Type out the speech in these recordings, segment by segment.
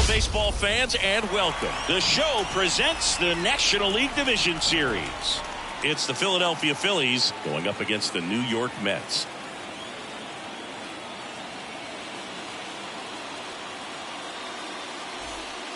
Baseball fans, and welcome. The show presents the National League Division Series. It's the Philadelphia Phillies going up against the New York Mets.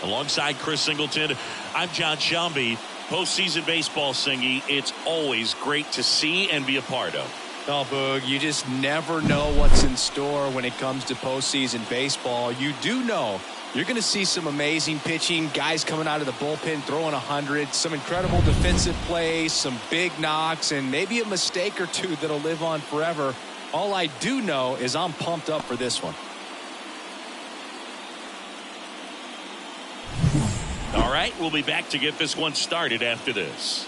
Alongside Chris Singleton, I'm John Shambi. Postseason baseball, Singy, it's always great to see and be a part of. Oh, Boog, you just never know what's in store when it comes to postseason baseball. You do know you're going to see some amazing pitching, guys coming out of the bullpen throwing 100, some incredible defensive plays, some big knocks, and maybe a mistake or two that'll live on forever. All I do know is I'm pumped up for this one. All right, we'll be back to get this one started after this.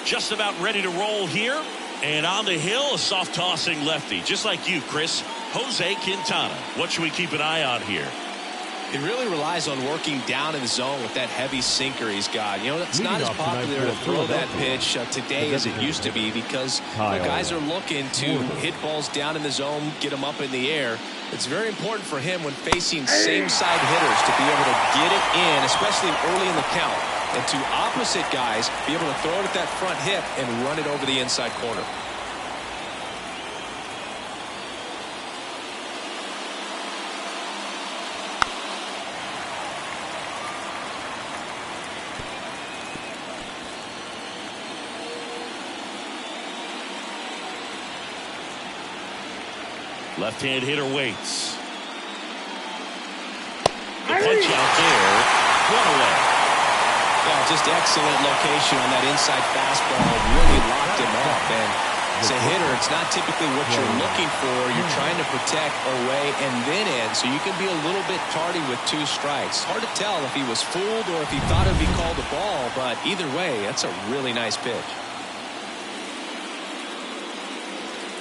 Just about ready to roll here. And on the hill, a soft tossing lefty. Just like you, Chris. Jose Quintana. What should we keep an eye on here? It really relies on working down in the zone with that heavy sinker he's got. You know, it's not as popular to throw that pitch today as it used to be because guys are looking to hit balls down in the zone, get them up in the air. It's very important for him when facing same-side hitters to be able to get it in, especially early in the count. And to opposite guys, be able to throw it at that front hip and run it over the inside corner. Left-hand hitter waits. The punch out there. One away. Yeah, just excellent location on that inside fastball. Really locked him up. And as a hitter, it's not typically what you're looking for. You're trying to protect away and then in, so you can be a little bit tardy with 2 strikes. Hard to tell if he was fooled or if he thought it would be called a ball, but either way, that's a really nice pitch.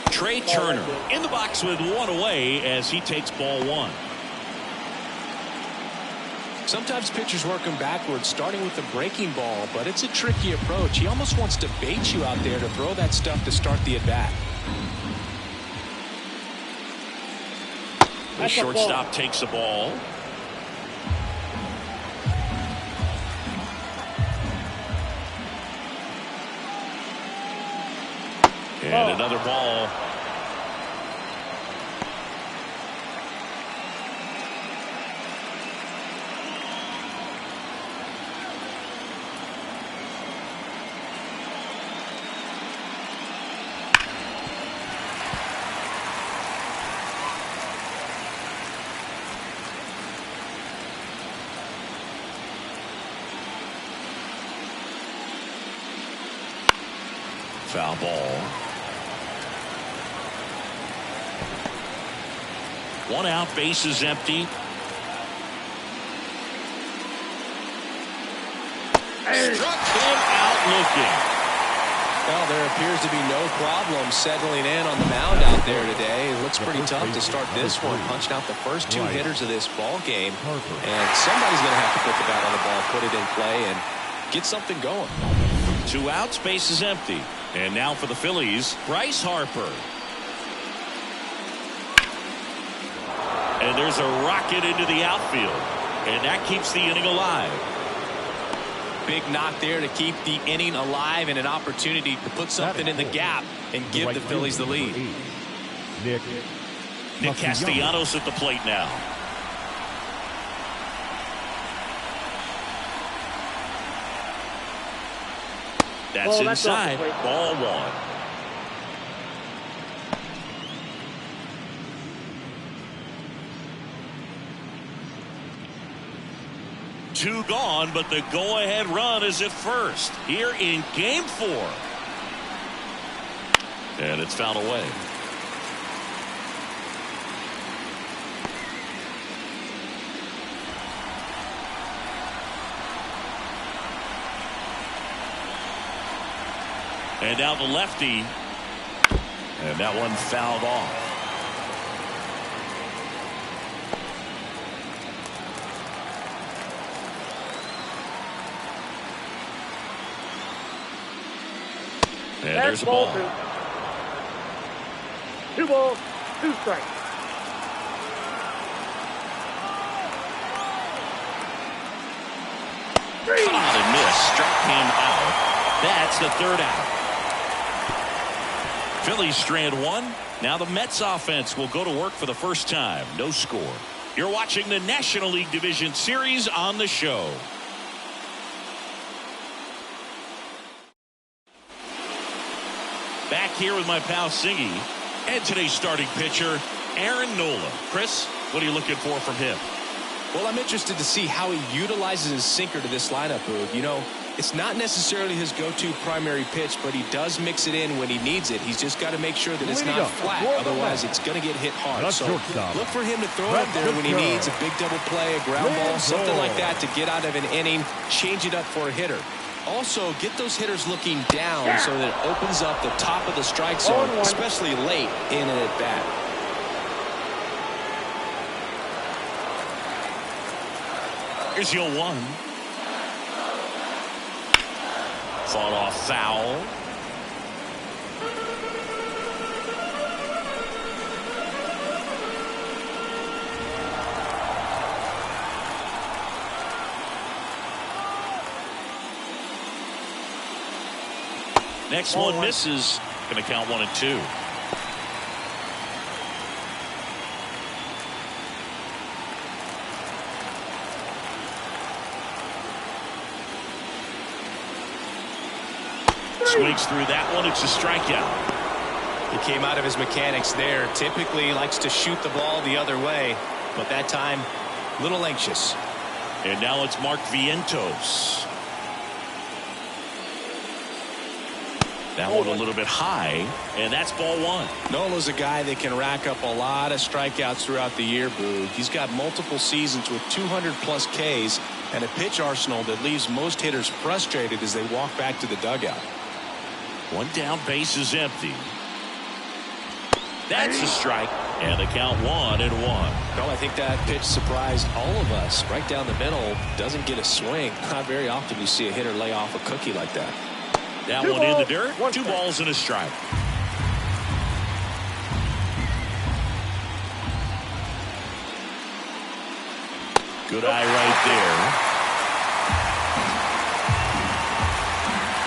Trey Turner in the box with 1 away as he takes ball 1. Sometimes pitchers work him backwards, starting with the breaking ball, but it's a tricky approach. He almost wants to bait you out there to throw that stuff to start the at-bat. The shortstop takes the ball. And another ball. Foul ball. 1 out, base is empty. Struck him out looking. Well, there appears to be no problem settling in on the mound out there today. It looks pretty tough to start this one, punching out the first 2 hitters of this ball game. And somebody's going to have to put the bat on the ball, put it in play, and get something going. 2 outs, base is empty. And now for the Phillies, Bryce Harper. And there's a rocket into the outfield. And that keeps the inning alive. Big knock there to keep the inning alive and an opportunity to put something in the gap and give the Phillies the lead. Nick Castellanos at the plate now. That's inside. Ball 1. 2 gone, but the go-ahead run is at first here in Game 4. And it's fouled away. And now the lefty. And that one fouled off. And there's a ball. 2 balls, 2 strikes. Caught and missed. Struck him out. That's the 3rd out. Phillies strand 1. Now the Mets offense will go to work for the first time. No score. You're watching the National League Division Series on the show. Back here with my pal Singy and today's starting pitcher, Aaron Nola. Chris, what are you looking for from him? Well, I'm interested to see how he utilizes his sinker to this lineup, Boog. You know, it's not necessarily his go-to primary pitch, but he does mix it in when he needs it. He's just got to make sure that it's not flat. Otherwise, it's going to get hit hard. So look for him to throw it up there when he needs a big double play, a ground ball, something like that to get out of an inning, change it up for a hitter. Also, get those hitters looking down so that it opens up the top of the strike zone, especially late in an at-bat. Here's your 1. Fought off foul. Next one misses. Going to count 1 and 2. Swings through that one. It's a strikeout. He came out of his mechanics there. Typically likes to shoot the ball the other way, but that time a little anxious. And now it's Mark Vientos. That one a little bit high, and that's ball 1. Nola's a guy that can rack up a lot of strikeouts throughout the year, Boog. He's got multiple seasons with 200-plus Ks and a pitch arsenal that leaves most hitters frustrated as they walk back to the dugout. 1 down, base is empty. That's a strike, and the count 1 and 1. Well, I think that pitch surprised all of us. Right down the middle, doesn't get a swing. Not very often you see a hitter lay off a cookie like that. That one in the dirt. 2 balls and a strike. Good eye right there.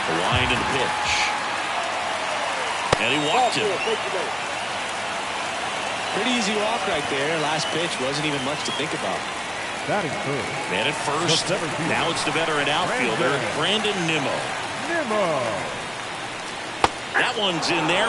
A wind and a pitch. And he walked him. Pretty easy walk right there. Last pitch wasn't even much to think about. Batting first. Man at first. Now it's the veteran outfielder, Brandon Nimmo. That one's in there, 0-1.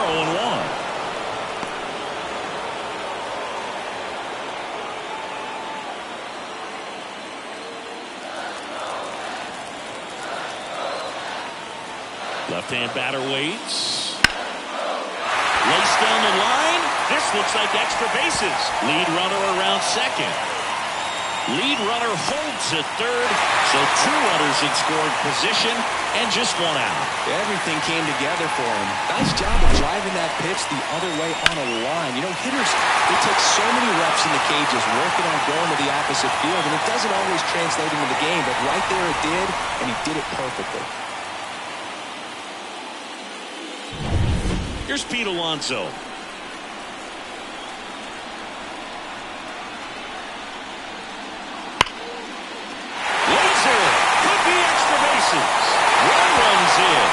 Left-hand batter waits. Lace down the line. This looks like extra bases. Lead runner around second. Lead runner holds at third. So 2 runners in scoring position and just 1 out. Everything came together for him. Nice job of driving that pitch the other way on a line. You know, hitters, they take so many reps in the cages working on going to the opposite field, and it doesn't always translate into the game, but right there it did, and he did it perfectly. Here's Pete Alonso. Laser. Could be extra bases. 1 runs in.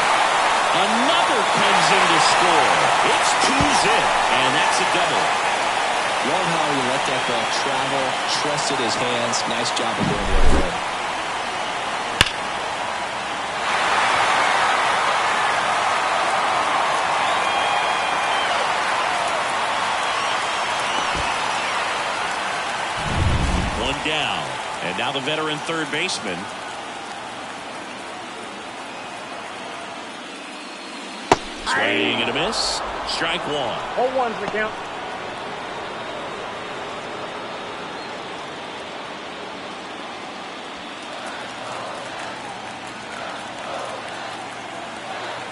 Another comes in to score. It's 2-zip, and that's a double. Love how he let that ball travel, trusted his hands. Nice job of going the other way. Down, And now the veteran third baseman. Swing and a miss. Strike one. 0-1's the count.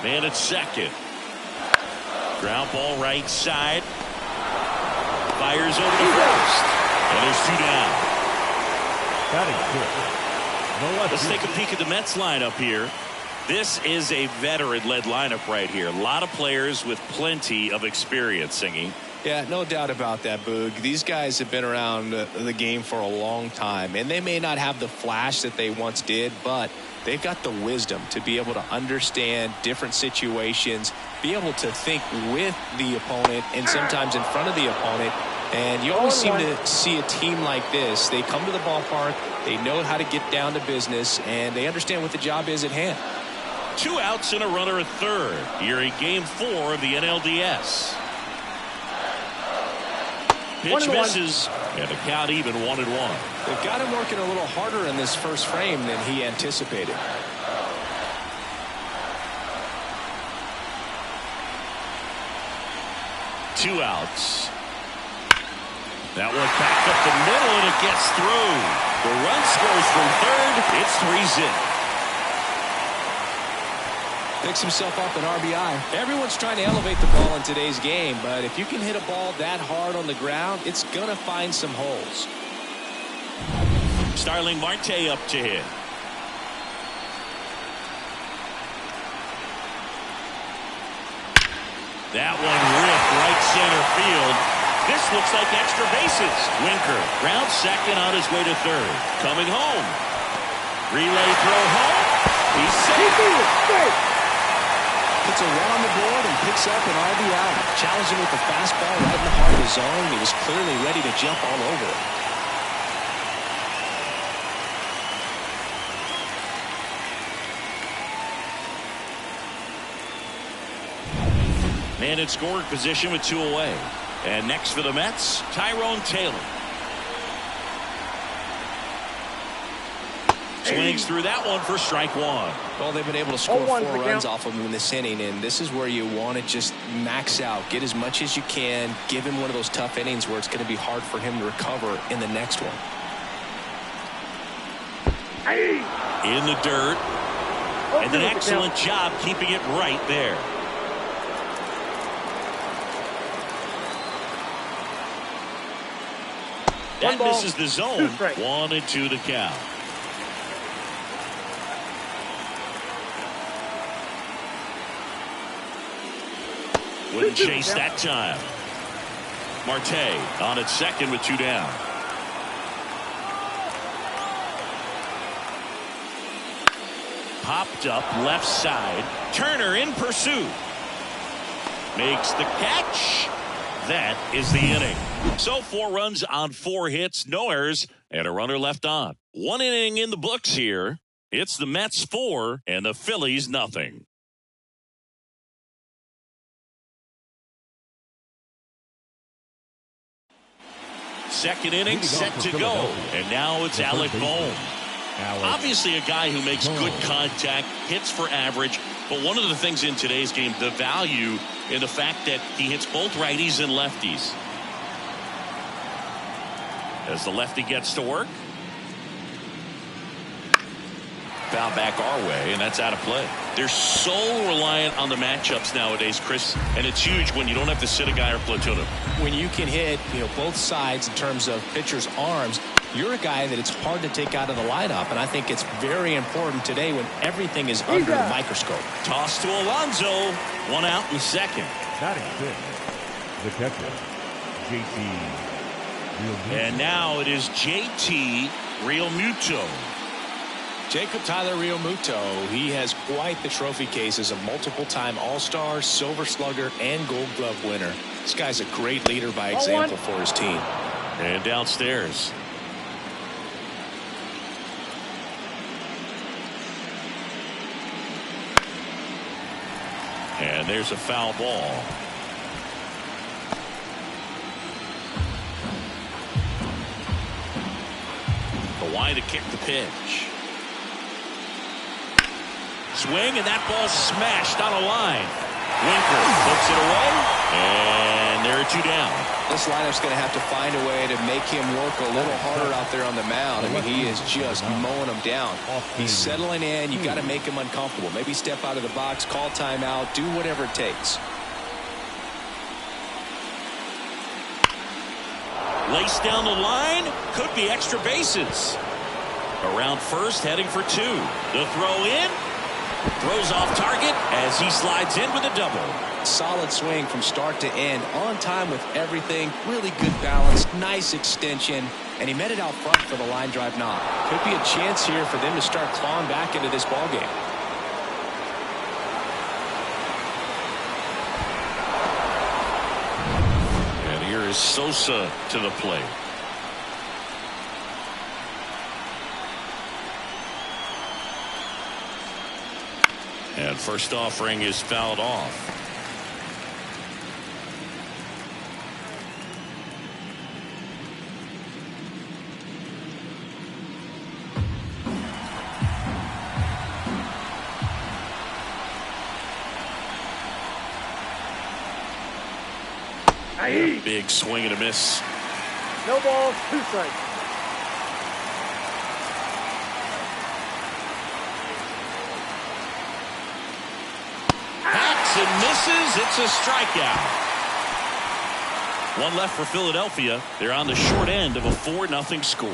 Man at second. Ground ball right side. Fires over to first. And there's two down. That is good. No left. Let's take a peek at the Mets lineup here. This is a veteran-led lineup right here. A lot of players with plenty of experience, Singy. Yeah, no doubt about that, Boog. These guys have been around the game for a long time, and they may not have the flash that they once did, but they've got the wisdom to be able to understand different situations, be able to think with the opponent and sometimes in front of the opponent. And you always seem to see a team like this. They come to the ballpark, they know how to get down to business, and they understand what the job is at hand. 2 outs and a runner at third. Here in game 4 of the NLDS. Pitch misses, and the count even 1-1. They've got him working a little harder in this first frame than he anticipated. Two outs. That one back up the middle, and it gets through. The run scores from third. It's 3-0. Picks himself up an RBI. Everyone's trying to elevate the ball in today's game, but if you can hit a ball that hard on the ground, it's going to find some holes. Starling Marte up to hit. That one ripped right center field. This looks like extra bases. Winker ground second on his way to third. Coming home. Relay throw home. He's safe. Puts a run on the board and picks up an RBI. Challenging with the fastball right in the heart of the zone. He was clearly ready to jump all over it. Man in scoring position with 2 away. And next for the Mets, Tyrone Taylor. Swings through that one for strike one. Well, they've been able to score 4 runs off of him in this inning, and this is where you want to just max out. Get as much as you can. Give him one of those tough innings where it's going to be hard for him to recover in the next one. In the dirt. And an excellent job keeping it right there. That misses the zone. 1-2 to count. Wouldn't chase that time. Marte on at second with 2 down. Popped up left side. Turner in pursuit. Makes the catch. That is the inning. So 4 runs on 4 hits, no errors, and a runner left on. 1 inning in the books here. It's the Mets 4 and the Phillies nothing. Second inning set to go. And now it's Alec Bohm. Obviously a guy who makes good contact, hits for average. But one of the things in today's game, the value in the fact that he hits both righties and lefties. As the lefty gets to work. Foul back our way, and that's out of play. They're so reliant on the matchups nowadays, Chris, and it's huge when you don't have to sit a guy or platoon him. When you can hit, both sides in terms of pitchers' arms, you're a guy that it's hard to take out of the lineup, and I think it's very important today when everything is under the microscope. Toss to Alonso. 1 out in second. Batting fifth, the catcher, JT Realmuto. And now it is JT Realmuto. Jacob Tyler Realmuto, he has quite the trophy case as a multiple-time All-Star, Silver Slugger, and Gold Glove winner. This guy's a great leader by example for his team. And downstairs. And there's a foul ball. The line to kick the pitch. Swing, and that ball smashed on a line. Winker puts it away, and there are 2 down. This lineup's going to have to find a way to make him work a little harder out there on the mound. I mean, he is just mowing them down. He's settling in. You got to make him uncomfortable. Maybe step out of the box, call timeout, do whatever it takes. Laced down the line, could be extra bases. Around first, heading for 2. The throw in. Throws off target as he slides in with a double. Solid swing from start to end. On time with everything. Really good balance. Nice extension. And he met it out front for the line drive knock. Could be a chance here for them to start clawing back into this ballgame. And here is Sosa to the plate. And first offering is fouled off. Big swing and a miss. No balls, 2 strikes. And misses. It's a strikeout. 1 left for Philadelphia. They're on the short end of a 4-0 score.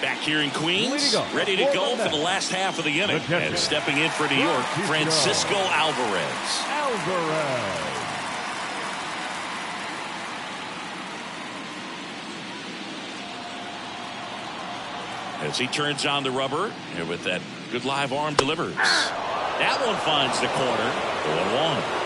Back here in Queens, ready to go for the last half of the inning. And stepping in for New York, Francisco Alvarez. As he turns on the rubber, and with that good live arm delivers. That one finds the corner. 0-1.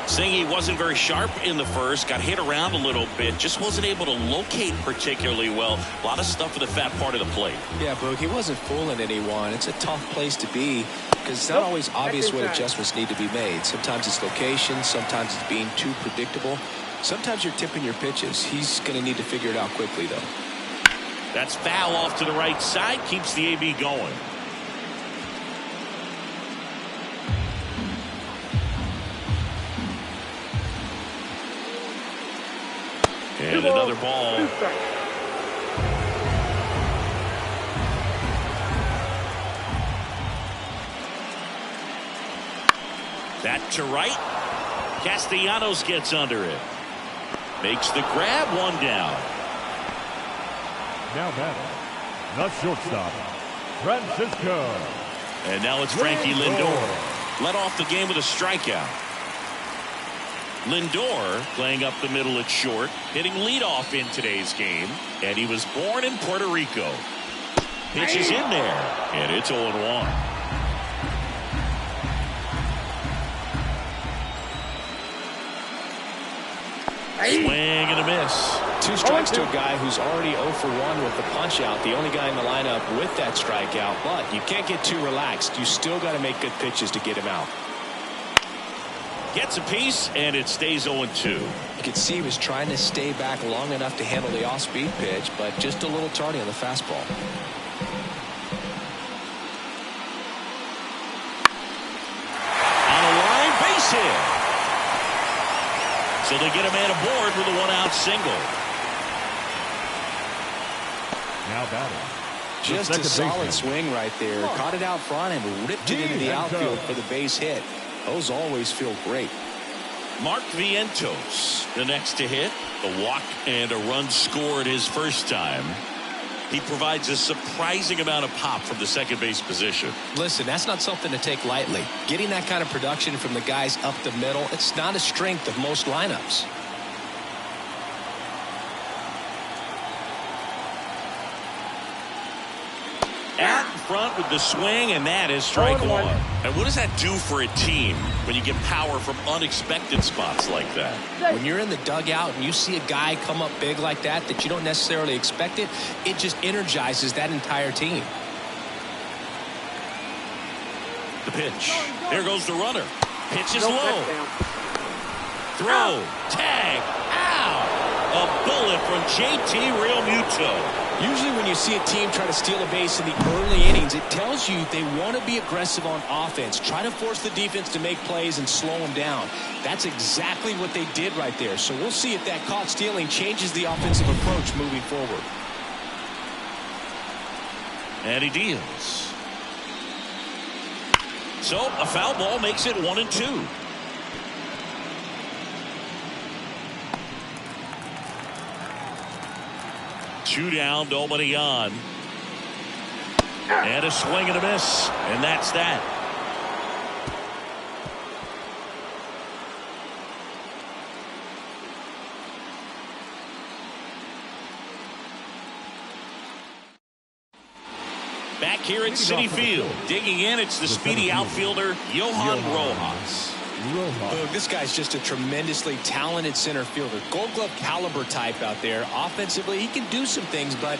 Saying he wasn't very sharp in the first, got hit around a little bit, just wasn't able to locate particularly well. A lot of stuff in the fat part of the plate. Yeah, Boog, he wasn't fooling anyone. It's a tough place to be because it's not always obvious what adjustments need to be made. Sometimes it's location, sometimes it's being too predictable. Sometimes you're tipping your pitches. He's going to need to figure it out quickly, though. That's foul off to the right side, keeps the AB going. And another ball. That to right. Castellanos gets under it. Makes the grab, 1 down. Now batting, the shortstop, Francisco. And now it's Frankie Lindor. Led off the game with a strikeout. Lindor playing up the middle at short, hitting leadoff in today's game, and he was born in Puerto Rico. Pitch is in there, and it's 0-1. Swing and a miss. 2 strikes to a guy who's already 0 for 1 with the punch out. The only guy in the lineup with that strikeout, but you can't get too relaxed. You still got to make good pitches to get him out. Gets a piece, and it stays 0-2. You could see he was trying to stay back long enough to handle the off-speed pitch, but just a little tardy on the fastball. On a line, base hit. So they get a man aboard with a 1-out single. Now batting. Just a solid swing right there. Caught it out front and ripped it into the outfield for the base hit. Those always feel great. Mark Vientos, the next to hit. A walk and a run scored his first time. He provides a surprising amount of pop from the second base position. Listen, that's not something to take lightly. Getting that kind of production from the guys up the middle, it's not a strength of most lineups. At front with the swing, and that is strike one. And what does that do for a team when you get power from unexpected spots like that? When you're in the dugout and you see a guy come up big like that you don't necessarily expect it, it just energizes that entire team. The pitch. There goes the runner. Pitch is low. Throw. Tag. Ow. A bullet from JT Realmuto. Usually when you see a team try to steal a base in the early innings, it tells you they want to be aggressive on offense. Try to force the defense to make plays and slow them down. That's exactly what they did right there. So we'll see if that caught stealing changes the offensive approach moving forward. And he deals. So a foul ball makes it 1-2. Two down, nobody on. And a swing and a miss. And that's that. Back here at Citi Field. Digging in, it's the speedy outfielder, Johan Rojas. Look, this guy's just a tremendously talented center fielder. Gold Glove caliber type out there. Offensively, he can do some things, but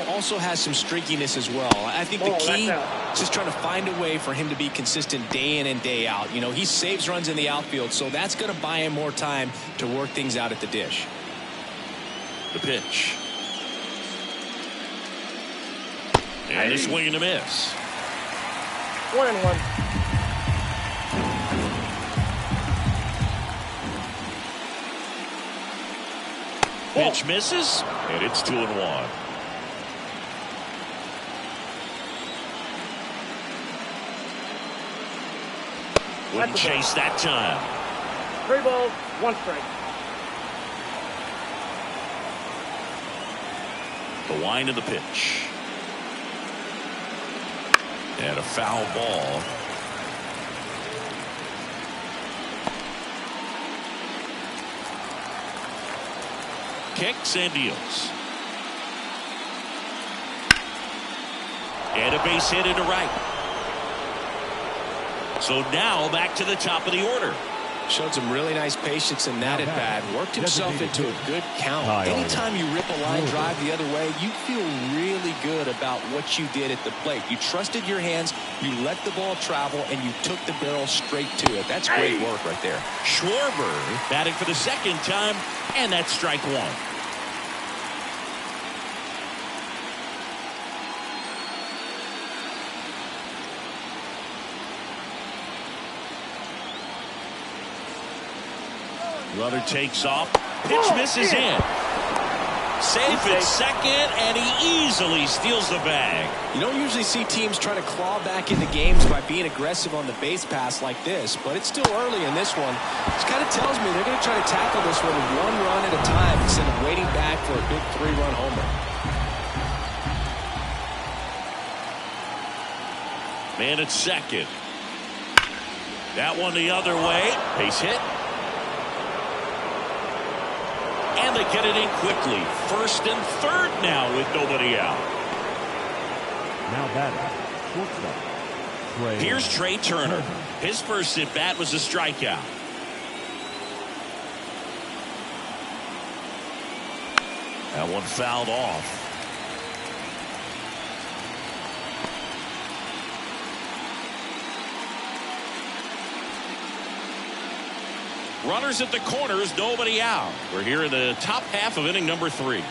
also has some streakiness as well. I think the key is just trying to find a way for him to be consistent day in and day out. He saves runs in the outfield, so that's going to buy him more time to work things out at the dish. The pitch. And a swing and a miss. 1-1. Pitch misses, and it's 2-1. Wouldn't chase that time. 3 balls, 1 strike. The wind of the pitch. And a foul ball. Kicks and deals. And a base hit into right. So now back to the top of the order. Showed some really nice patience in that at bat. Worked himself into a good count. Anytime you rip a line drive the other way, you feel really good about what you did at the plate. You trusted your hands, you let the ball travel, and you took the barrel straight to it. That's great work right there. Schwarber batting for the second time, and that's strike one. Runner takes off. Pitch misses in. Safe at second, and he easily steals the bag. You don't usually see teams try to claw back into games by being aggressive on the base pass like this, but it's still early in this one. This kind of tells me they're going to try to tackle this one 1 run at a time instead of waiting back for a big 3-run homer. Man at second. That one the other way. Base hit. And they get it in quickly. First and third now with nobody out. Now batting, shortstop. Here's Trey Turner. His first at bat was a strikeout. That one fouled off. Runners at the corners, nobody out. We're here in the top half of inning number 3.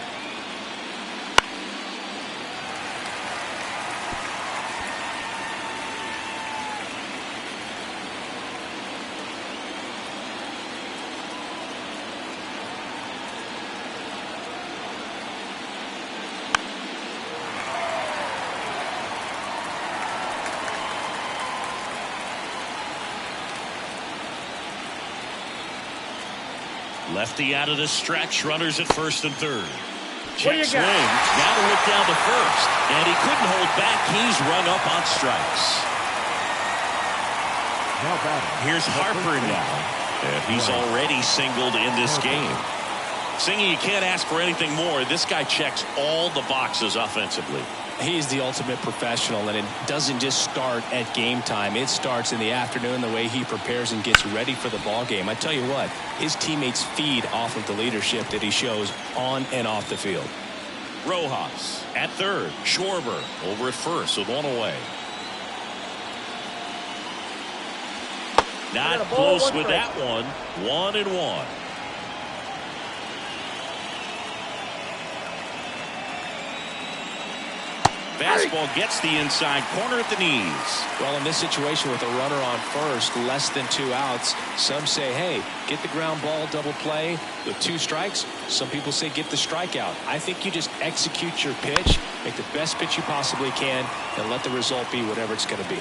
Lefty out of the stretch. Runners at first and third. Check swing. Now to look down to first. And he couldn't hold back. He's run up on strikes. Here's Harper now. And he's already singled in this game. Singy, you can't ask for anything more. This guy checks all the boxes offensively. He's the ultimate professional, and it doesn't just start at game time. It starts in the afternoon, the way he prepares and gets ready for the ball game. I tell you what, his teammates feed off of the leadership that he shows on and off the field. Rojas at third. Schwarber over at first with one away. Not close with that one. 1-1. Fastball gets the inside corner at the knees. Well, in this situation with a runner on first, less than 2 outs, some say, hey, get the ground ball, double play with 2 strikes. Some people say get the strikeout. I think you just execute your pitch, make the best pitch you possibly can, and let the result be whatever it's going to be.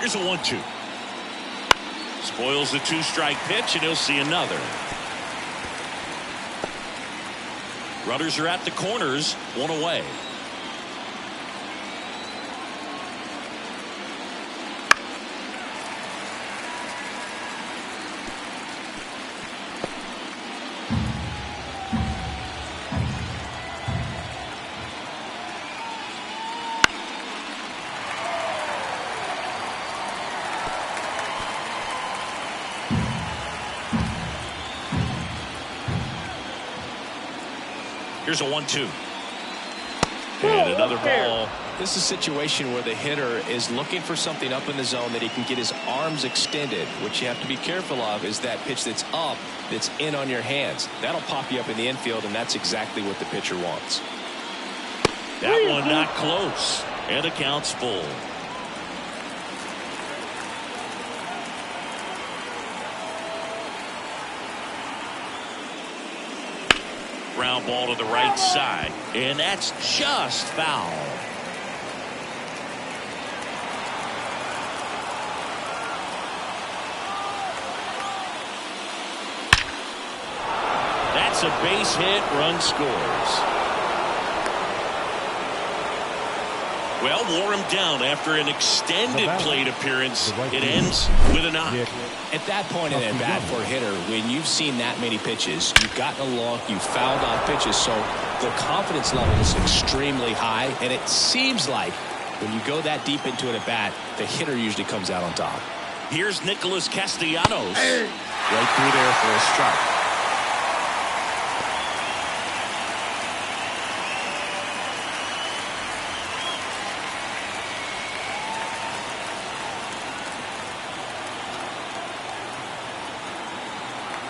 Here's a 1-2. Spoils the 2-strike pitch, and he'll see another. Runners are at the corners, 1 away. Here's a 1-2. And another ball. This is a situation where the hitter is looking for something up in the zone that he can get his arms extended. What you have to be careful of is that pitch that's up, that's in on your hands. That'll pop you up in the infield, and that's exactly what the pitcher wants. That one not close. And the count's full. Ground ball to the right side, and that's just foul. That's a base hit. Run scores. Well, wore him down after an extended plate appearance. It ends with a knock. At that point in at bat for a hitter, when you've seen that many pitches, you've gotten a look, you've fouled off pitches, so the confidence level is extremely high, and it seems like when you go that deep into an at bat, the hitter usually comes out on top. Here's Nicholas Castellanos. Right through there for a strike.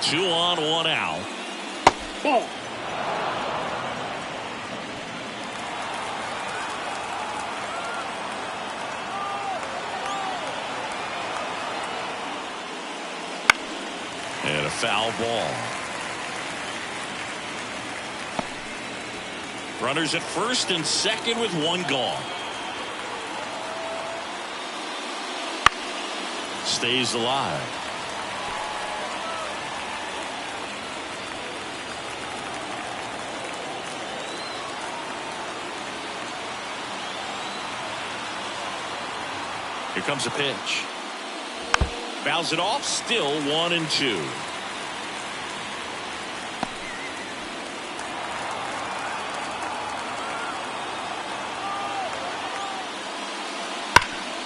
Two on, 1 out. Ball. And a foul ball. Runners at first and second with 1 gone. Stays alive. Here comes a pitch. Fouls it off. Still 1-2.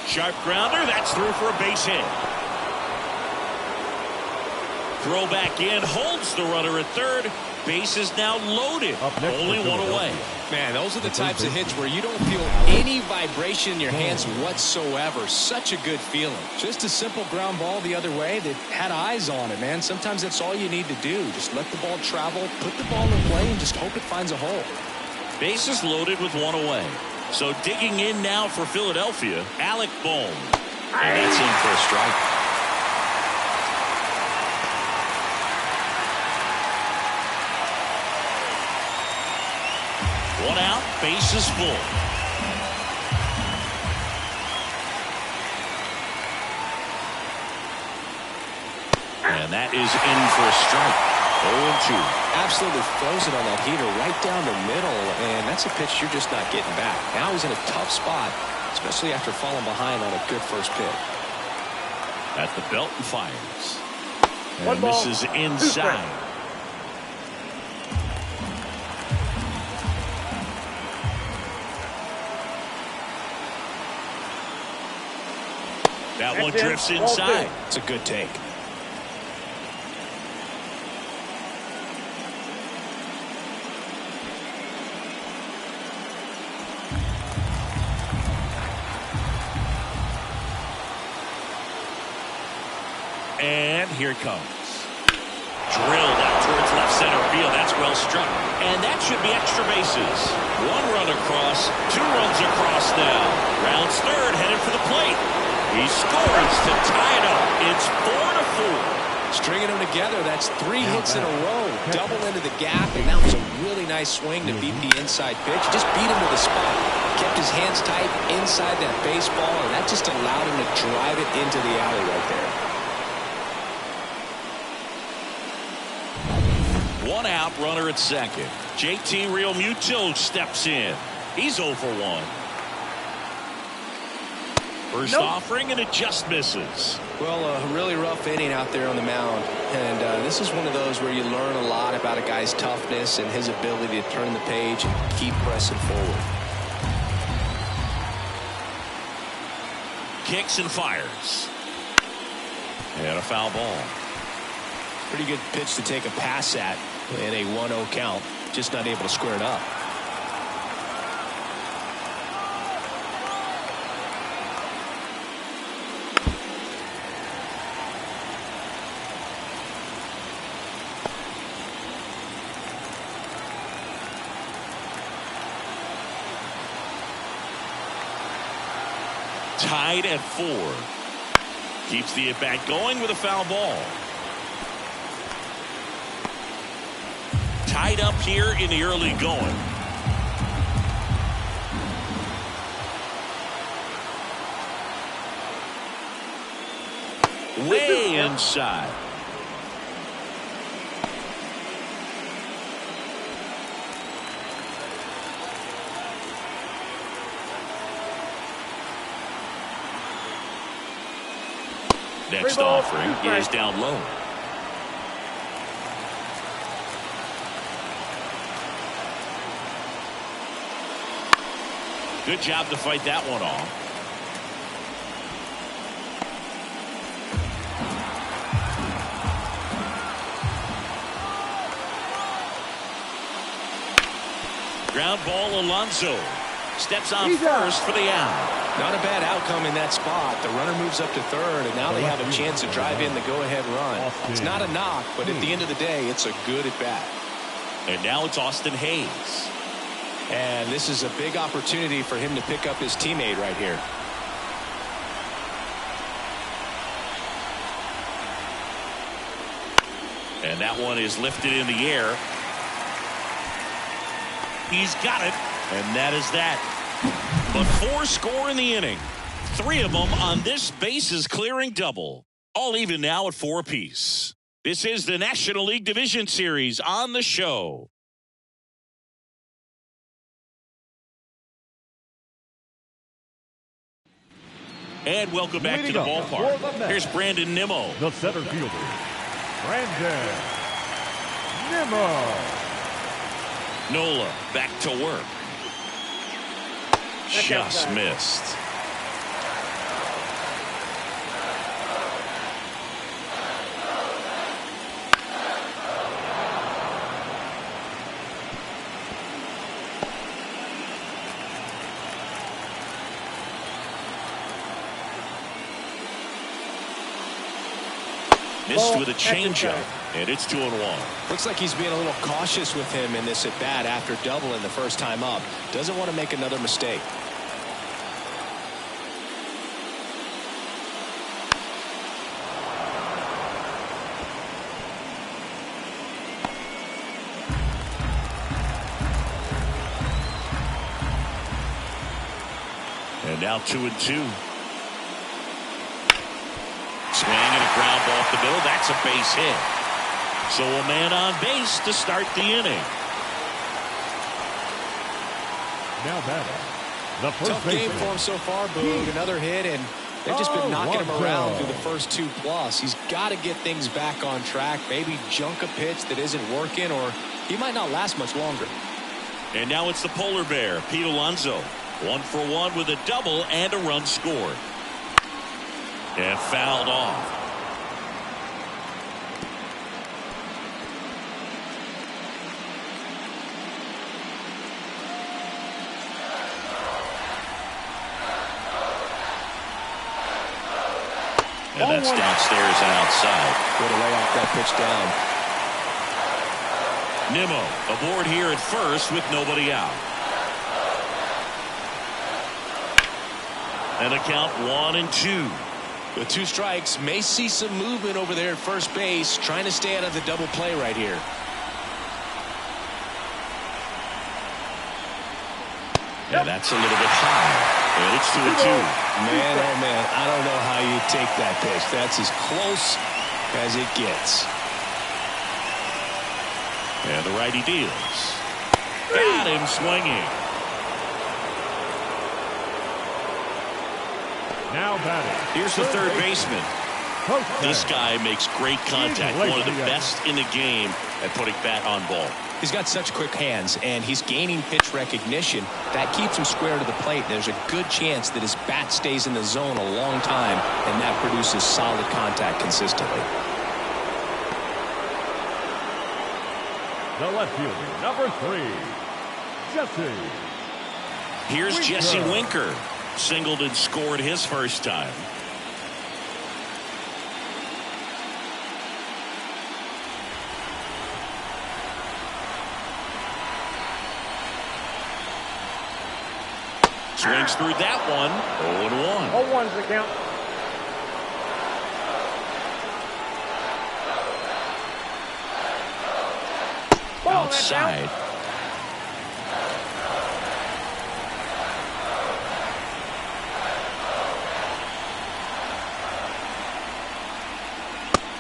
Sharp grounder. That's through for a base hit. Throw back in. Holds the runner at third. Base is now loaded. Only 1 away. Man, those are the types of hits where you don't feel any vibration in your hands whatsoever. Such a good feeling. Just a simple ground ball the other way that had eyes on it, man. Sometimes that's all you need to do. Just let the ball travel, put the ball in play, and just hope it finds a hole. Bases loaded with 1 away. So digging in now for Philadelphia, Alec Bohm. And that's in for a strike. One out, bases full. And that is in for a strike. 0-2. Absolutely throws it on that heater right down the middle, and that's a pitch you're just not getting back. Now he's in a tough spot, especially after falling behind on a good first pitch. At the belt and fires. One And ball, this is 2 inside. strikes. That one That's in. drifts Ball inside. 2. It's a good take. And here it comes. Drilled out towards left center field. That's well struck. And that should be extra bases. 1 run across, 2 runs across now. Rounds third, headed for the plate. He scores to tie it up. It's 4-4. Stringing them together, that's 3 hits in a row. Double into the gap, and that was a really nice swing to beat the inside pitch. Just beat him to the spot. Kept his hands tight inside that baseball, and that just allowed him to drive it into the alley right there. 1 out, runner at second. JT Realmuto steps in. He's 0 for 1. First offering, and it just misses. Well, a really rough inning out there on the mound. And this is one of those where you learn a lot about a guy's toughness and his ability to turn the page and keep pressing forward. Kicks and fires. And a foul ball. Pretty good pitch to take a pass at in a 1-0 count. Just not able to square it up. Tied at 4. Keeps the at-bat going with a foul ball. Tied up here in the early going. Way inside. Next offering is down low. Good job to fight that one off. Ground ball, Alonso. Steps on first for the out. Not a bad outcome in that spot. The runner moves up to third, and now they have a chance to drive in the go-ahead run. It's not a knock, but at the end of the day, it's a good at-bat. And now it's Austin Hayes. And this is a big opportunity for him to pick up his teammate right here. And that one is lifted in the air. He's got it, and that is that. But 4 score in the inning. 3 of them on this bases clearing double. All even now at 4 apiece. This is the National League Division Series on the show. And welcome back to the ballpark. Here's Brandon Nimmo. The center fielder, Brandon Nimmo. Nola back to work. Just missed. Missed with a changeup, and it's 2-1. Looks like he's being a little cautious with him in this at-bat after doubling the first time up. Doesn't want to make another mistake. And now 2-2. Swing and a ground ball off the middle. That's a base hit. So a man on base to start the inning. Now batting, the first Tough game for him so far, Boog. Another hit, and they've just been knocking him around through the first 2+. He's got to get things back on track. Maybe junk a pitch that isn't working, or he might not last much longer. And now it's the polar bear, Pete Alonso. 1 for 1 with a double and a run scored. And fouled off. And that's downstairs and outside. Way to lay off that pitch down. Nimmo aboard here at first with nobody out. And a count 1-2. With 2 strikes, may see some movement over there at first base, trying to stay out of the double play right here. Yeah, that's a little bit high. And it's 2-2. Man, oh man, I don't know how you take that pitch. That's as close as it gets. And the righty deals. Got him swinging. Now batting. Here's the third baseman. This guy makes great contact. One of the best in the game at putting bat on ball. He's got such quick hands, and he's gaining pitch recognition. That keeps him square to the plate. There's a good chance that his bat stays in the zone a long time, and that produces solid contact consistently. The left fielder, number 3, Jesse. Here's Jesse Winker. Singled and scored his first time. Swings through that one. 0-1. 0-1's the count. Outside.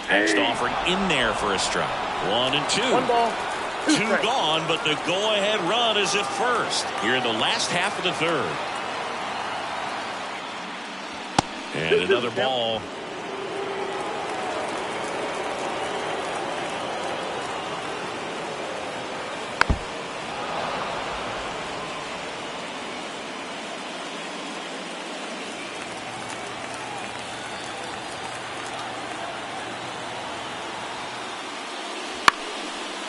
Next offering in there for a strike. 1-2. 1 ball. 2 gone, but the go-ahead run is at first here in the last half of the third. And another ball.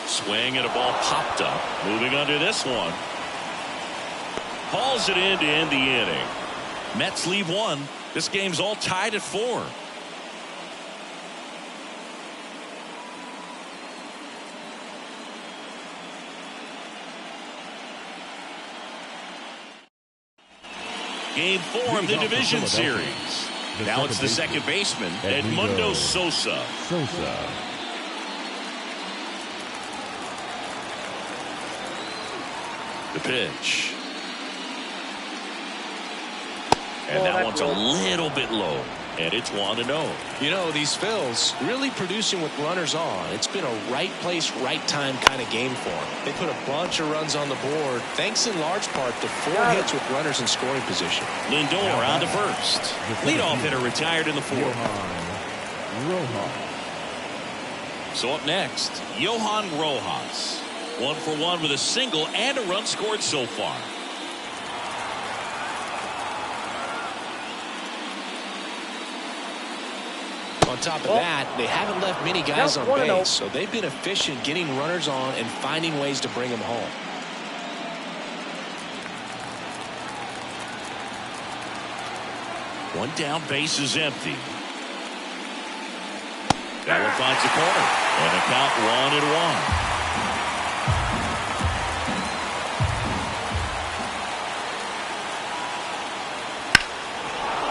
Swing and a ball popped up. Moving under this one. Hauls it in to end the inning. Mets leave 1. This game's all tied at 4. Game 4 of the division series. Now it's the second baseman, Edmundo Sosa. The pitch. And that one's a little bit low. And it's 1-0. You know, these Phils really producing with runners on. It's been a right place, right time kind of game for them. They put a bunch of runs on the board, thanks in large part to 4 hits with runners in scoring position. Lindor on to first. Leadoff hitter retired in the 4th. So up next, Johan Rojas. 1 for 1 with a single and a run scored so far. On top of that, they haven't left many guys on base, so they've been efficient getting runners on and finding ways to bring them home. One down, base is empty. That one finds the corner. And a count 1-1.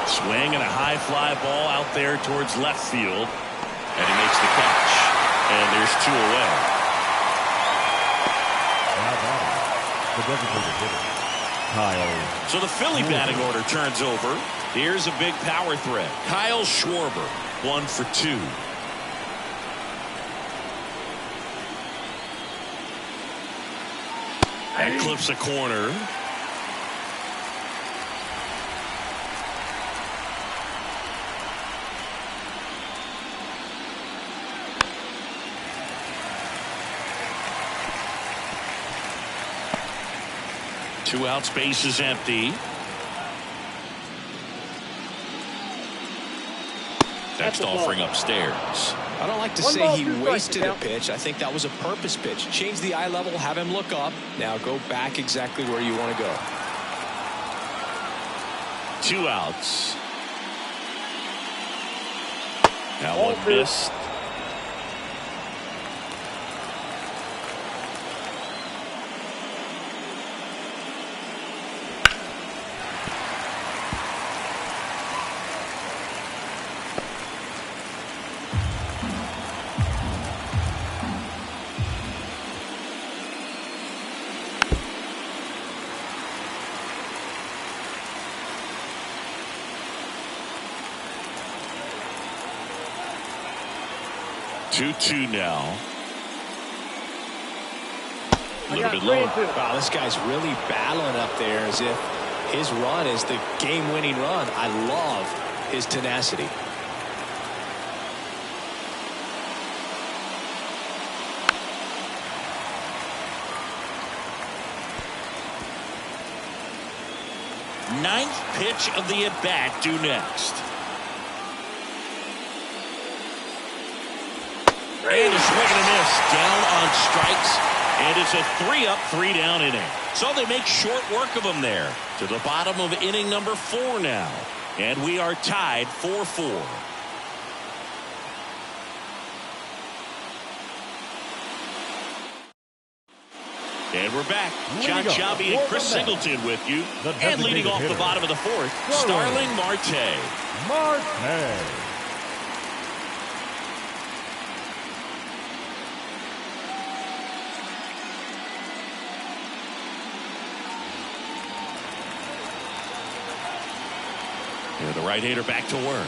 Swing and a high fly ball out there towards left field. And he makes the catch. And there's 2 away. So the Philly batting order turns over. Here's a big power threat. Kyle Schwarber, 1 for 2. That clips a corner. Two outs, base is empty. Next offering upstairs. I don't like to say he wasted a pitch. I think that was a purpose pitch. Change the eye level, have him look up. Now go back exactly where you want to go. Two outs. That one missed. Two now. A little bit lower. Wow, this guy's really battling up there as if his run is the game-winning run. I love his tenacity. Ninth pitch of the at-bat due next. And a swing and a miss. Down on strikes. And it's a 3-up, 3-down inning. So they make short work of them there. To the bottom of inning number 4 now. And we are tied 4-4. And we're back. John Shelby and Chris Singleton with you. And leading off the bottom of the 4th, Starling Marte. And the right-hander back to work.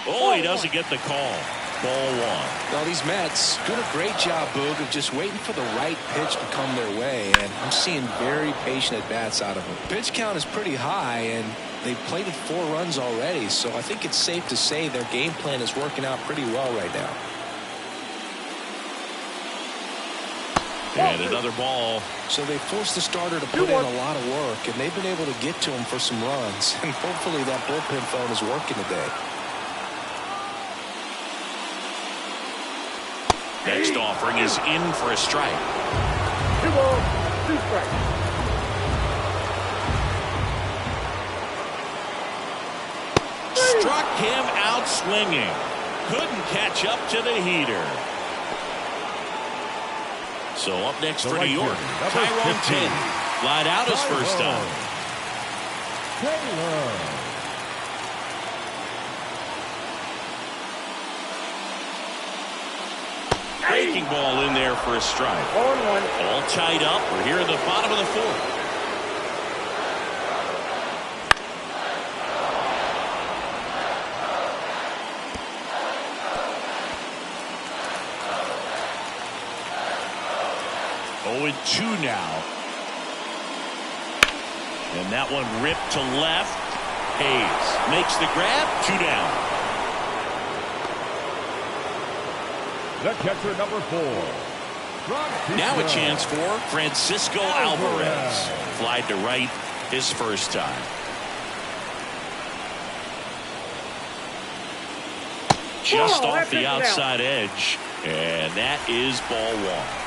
Oh, he doesn't get the call. Ball 1. Well, these Mets doing a great job, Boog, of just waiting for the right pitch to come their way, and I'm seeing very patient at-bats out of them. Pitch count is pretty high, and they've played it 4 runs already, so I think it's safe to say their game plan is working out pretty well right now. And another ball. So they forced the starter to put in a lot of work, and they've been able to get to him for some runs, and hopefully that bullpen phone is working today. Next offering is in for a strike. 2 balls, 2 strikes. Struck him out swinging. Couldn't catch up to the heater. So up next for New York, Tyrone 10. Lied out his first time. Breaking ball in there for a strike. 0-1. All tied up. We're here in the bottom of the 4th. Oh, and 2 now. And that one ripped to left. Hayes makes the grab. 2 down. The catcher, number 4. Now a chance for Francisco Alvarez. Flied to right his first time. Just off the outside edge. And that is ball 1.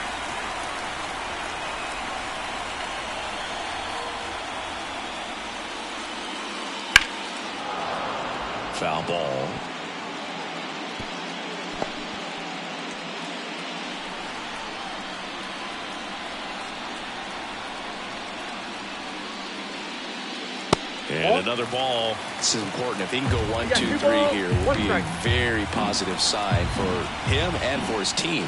Foul ball. And another ball. This is important. If he can go 1, 2, 3 here, it would be a very positive sign for him and for his team.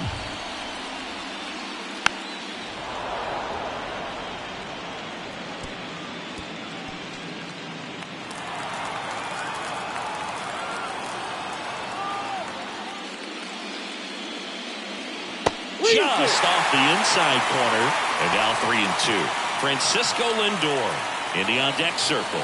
Just off the inside corner. And now 3-2. Francisco Lindor in the on-deck circle.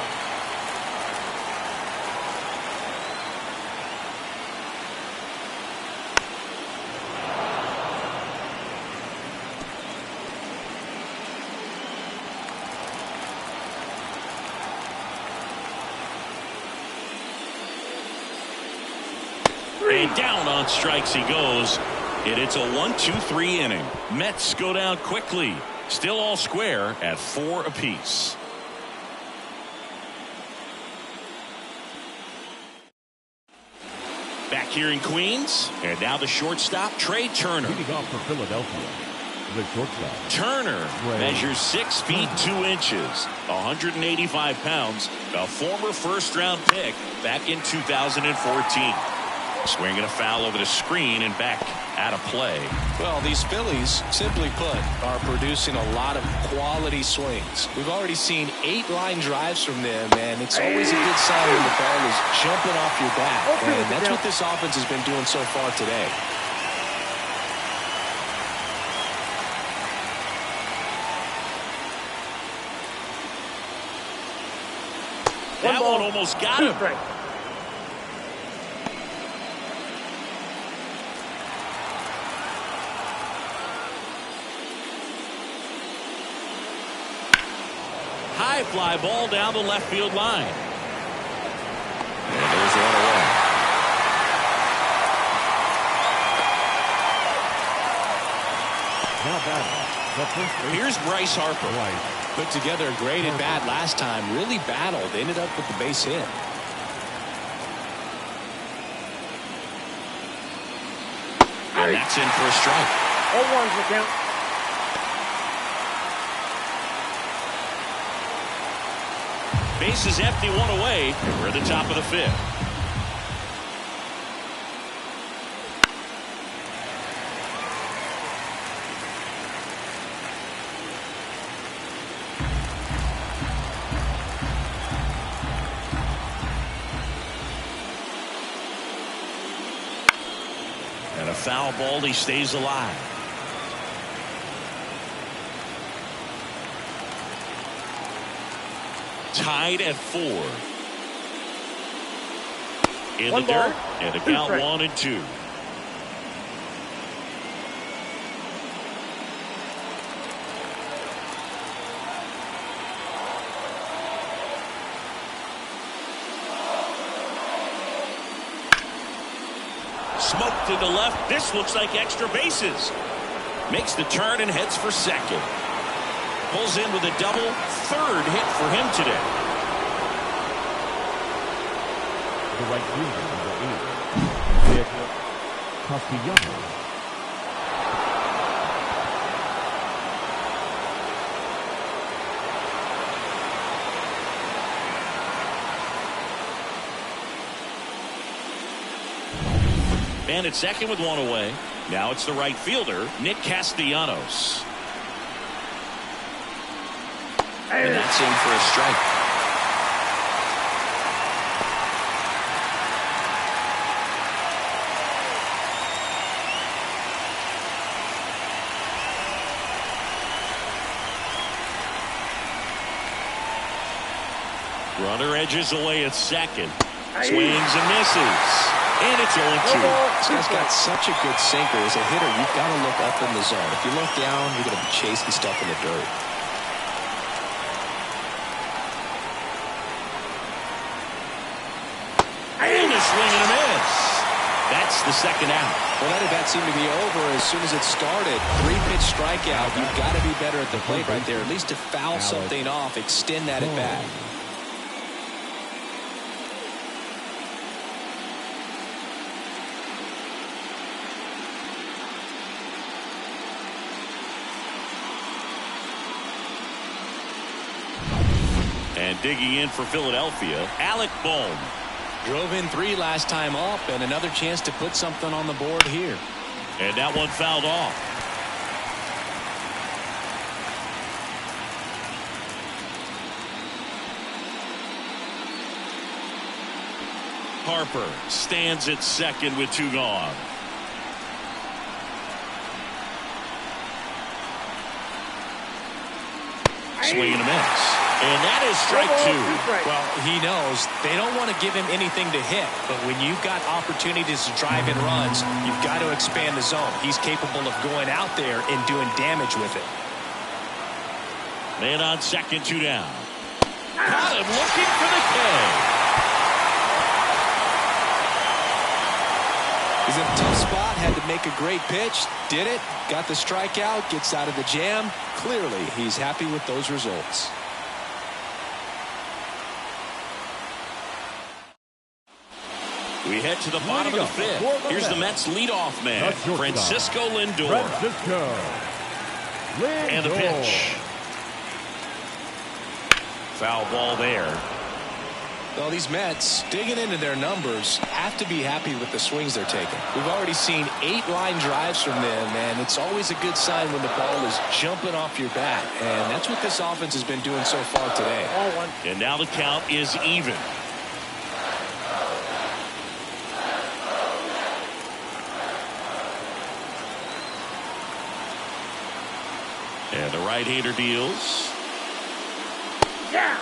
And down on strikes he goes. And it's a 1-2-3 inning. Mets go down quickly. Still all square at 4 apiece. Back here in Queens. And now the shortstop, Trey Turner. Leading off for Philadelphia, the shortstop. Turner measures 6 feet 2 inches, 185 pounds, a former first-round pick back in 2014. Swinging a foul over the screen and back out of play. Well, these Phillies, simply put, are producing a lot of quality swings. We've already seen 8 line drives from them, and it's always a good sign when the ball is jumping off your bat. And that's what this offense has been doing so far today. That one almost got him. High fly ball down the left field line. And there's one away. Now batting. Here's Bryce Harper. Put together a great at bat last time. Really battled. Ended up with the base hit. And that's in for a strike. 0-1's the count. Base is empty, 1 away. And we're at the top of the 5th. And a foul ball, he stays alive. Tied at 4. In the dirt, and a count 1-2. Smoked to the left. This looks like extra bases. Makes the turn and heads for second. Pulls in with a double. 3rd hit for him today. The right fielder, number 8, Nick Castellanos. Man at second with 1 away. Now it's the right fielder, Nick Castellanos. And that's in for a strike. Runner edges away at second. Swings and misses. And it's 0-2. This guy's got such a good sinker. As a hitter, you've got to look up in the zone. If you look down, you're going to be chasing stuff in the dirt. And a swing and a miss. That's the second out. Well, that at bat seemed to be over as soon as it started. 3-pitch strikeout. You've got to be better at the plate right there. At least to foul something off, extend that at bat. And digging in for Philadelphia, Alec Bohm. Drove in 3 last time up, and another chance to put something on the board here. And that one fouled off. Harper stands at second with 2 gone. Swing and a miss. And that is strike two. Well, he knows they don't want to give him anything to hit, but when you've got opportunities to drive in runs, you've got to expand the zone. He's capable of going out there and doing damage with it. Man on second, 2 down. Caught him looking for the K. He's in a tough spot, had to make a great pitch, did it, got the strikeout, gets out of the jam. Clearly, he's happy with those results. We head to the bottom of the fifth. Here's the Mets leadoff man, Francisco Lindor. And the pitch. Foul ball there. Well, these Mets, digging into their numbers, have to be happy with the swings they're taking. We've already seen 8 line drives from them, and it's always a good sign when the ball is jumping off your bat. And that's what this offense has been doing so far today. And now the count is even. And the right-hander deals. Yeah.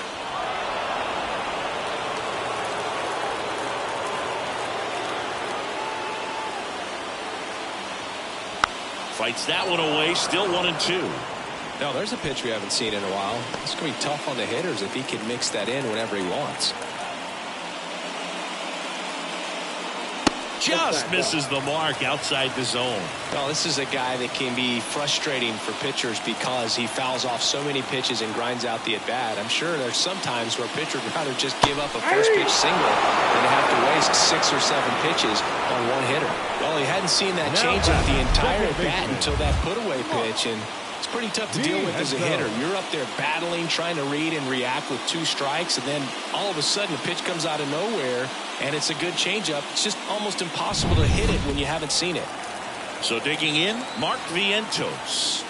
Fights that one away, still 1-2. Now, there's a pitch we haven't seen in a while. It's going to be tough on the hitters if he can mix that in whenever he wants. Just misses the mark outside the zone. Well, this is a guy that can be frustrating for pitchers because he fouls off so many pitches and grinds out the at-bat. I'm sure there's some times where a pitcher would rather just give up a first-pitch single than have to waste 6 or 7 pitches on one hitter. Well, he hadn't seen that changeup the entire at-bat until that put-away pitch, and it's pretty tough to deal with as a hitter. You're up there battling, trying to read and react with 2 strikes, and then all of a sudden a pitch comes out of nowhere, and it's a good changeup. It's just almost impossible to hit it when you haven't seen it. So digging in, Mark Vientos.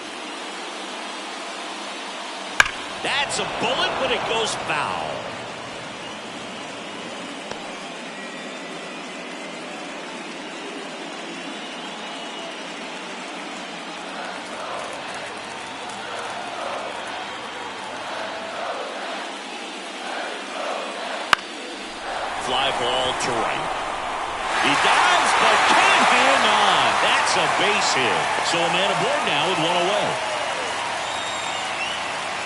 That's a bullet, but it goes foul. Fly ball to right. He dives, but can't hang on. That's a base hit. So a man aboard now with 1 away.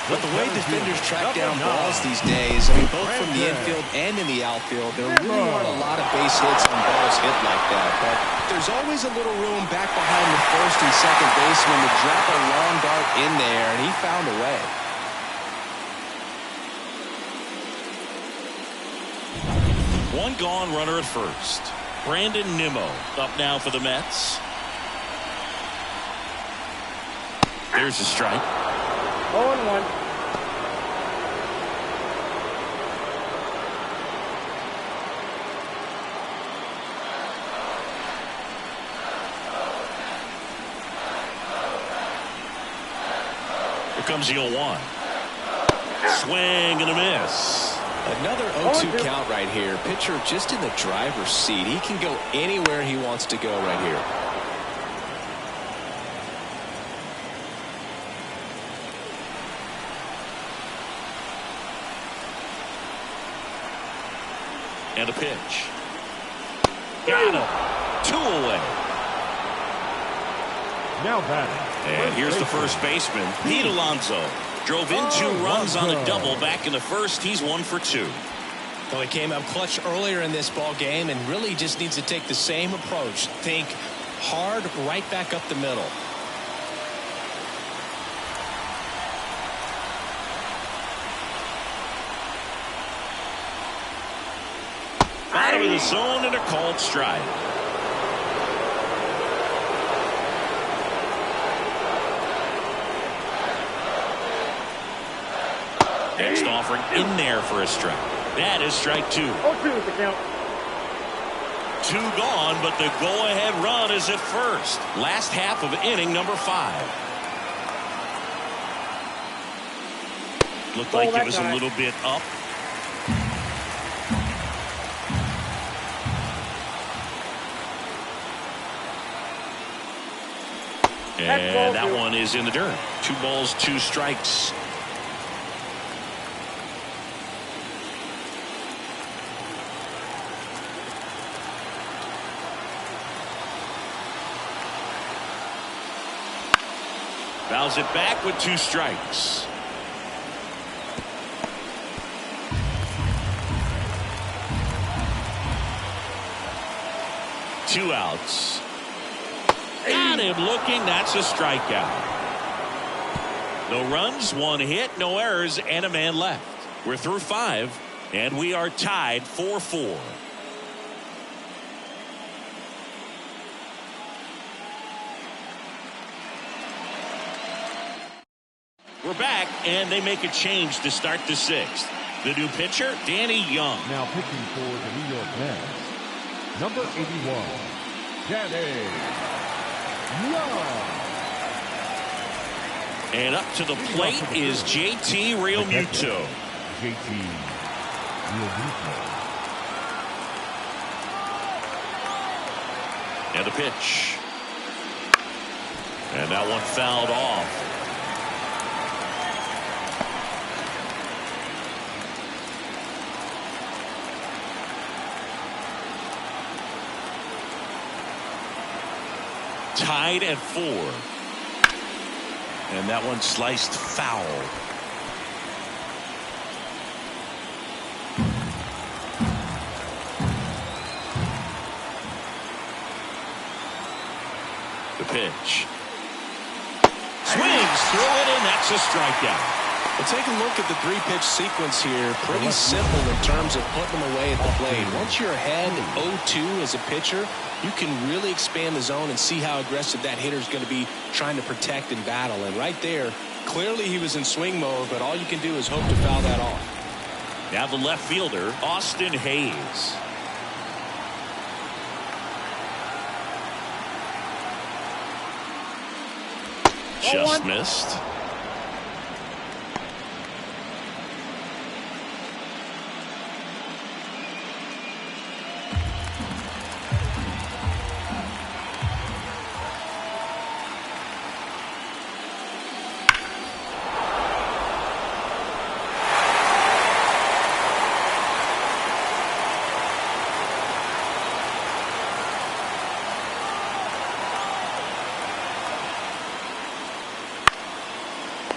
But the way defenders track down balls these days, I mean, both from the infield and in the outfield, there really aren't a lot of base hits on balls hit like that. But there's always a little room back behind the first and second baseman to drop a long dart in there, and he found a way. One gone, runner at first. Brandon Nimmo up now for the Mets. There's a strike. 0-1. Here comes the 0-1. Swing and a miss. Another 0-2 count right here. Pitcher just in the driver's seat. He can go anywhere he wants to go right here. And a pitch. Got him. 2 away. Now batting. And here's the first baseman, Pete Alonso. Drove in 2 runs on a double back in the first. He's 1 for 2. Well, he came up clutch earlier in this ball game and really just needs to take the same approach. Think hard right back up the middle. Bottom of the zone and a called strike. Next offering in there for a strike. That is strike 2. 0-2 is the count. 2 gone, but the go-ahead run is at first. Last half of inning number 5. Looked like it was a little bit up. And that one is in the dirt. 2 balls, 2 strikes. Fouls it back with 2 strikes. Two outs. Got him looking. That's a strikeout. No runs, 1 hit, no errors, and a man left. We're through 5, and we are tied 4-4. We're back, and they make a change to start the 6th. The new pitcher, Danny Young. Now pitching for the New York Mets, number 81, Danny Young. And up to the plate is JT Realmuto. JT Realmuto. And the pitch. And that one fouled off. Tied at 4. And that one sliced foul. The pitch. Swings through it, and that's a strikeout. Well, take a look at the 3-pitch sequence here. Pretty simple in terms of putting them away at the plate. Once you're ahead 0-2 as a pitcher, you can really expand the zone and see how aggressive that hitter is going to be trying to protect and battle. And right there, clearly he was in swing mode, but all you can do is hope to foul that off. Now the left fielder, Austin Hayes. Just missed.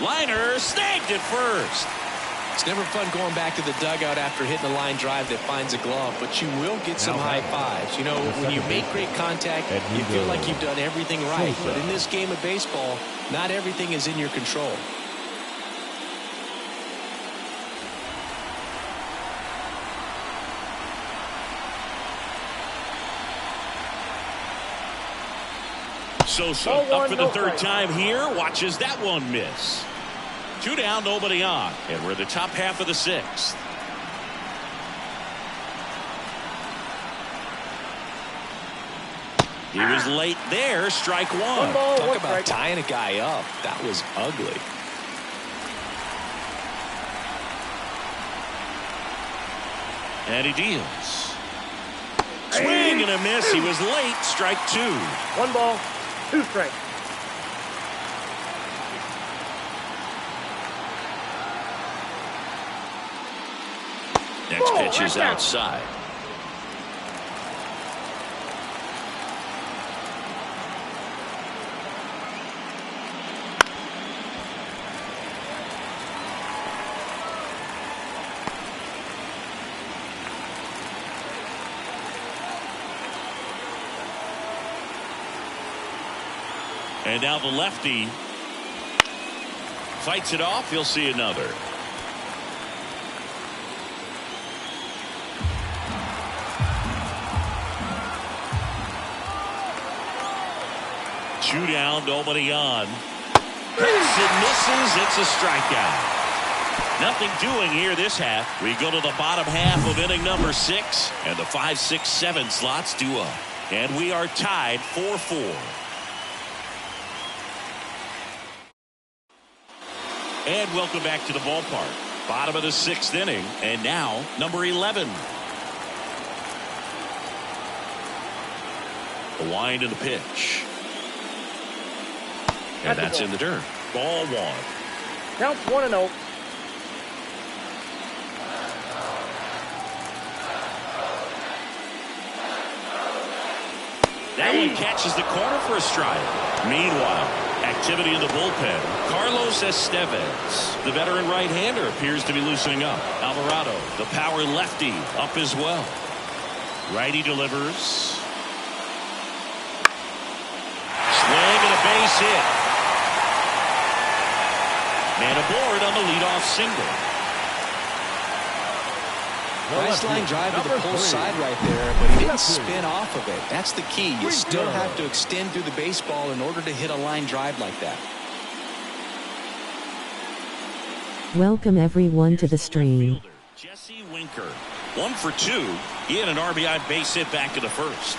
Liner snagged at first. It's never fun going back to the dugout after hitting a line drive that finds a glove, but you will get some high fives. You know, when you make great contact, you feel like you've done everything right. But in this game of baseball, not everything is in your control. Sosa up for the 3rd time here. Watches that one miss. 2 down, nobody on. And we're the top half of the 6th. He was late there. Strike 1. Talk about tying a guy up. That was ugly. And he deals. Swing and a miss. He was late. Strike 2. 1 ball, 2 strikes. Next pitch is outside. And now the lefty fights it off. He'll see another. Two down, nobody on. Hits and misses. It's a strikeout. Nothing doing here this half. We go to the bottom half of inning number 6, and the 5, 6, 7 slots due up. And we are tied 4-4. And welcome back to the ballpark. Bottom of the 6th inning, and now number 11. The wind and the pitch. And that's in the dirt. Ball 1. Counts 1-0. That one catches the corner for a strike. Meanwhile, Activity in the bullpen. Carlos Estevez, the veteran right-hander, appears to be loosening up. Alvarado, the power lefty, up as well. Righty delivers. Swing and a base hit. Man aboard on the leadoff single. Nice line drive to the pull side right there, but he didn't spin off of it. That's the key. You still have to extend through the baseball in order to hit a line drive like that. Welcome everyone to the stream. Jesse Winker, 1 for 2. He had an RBI base hit back in the first.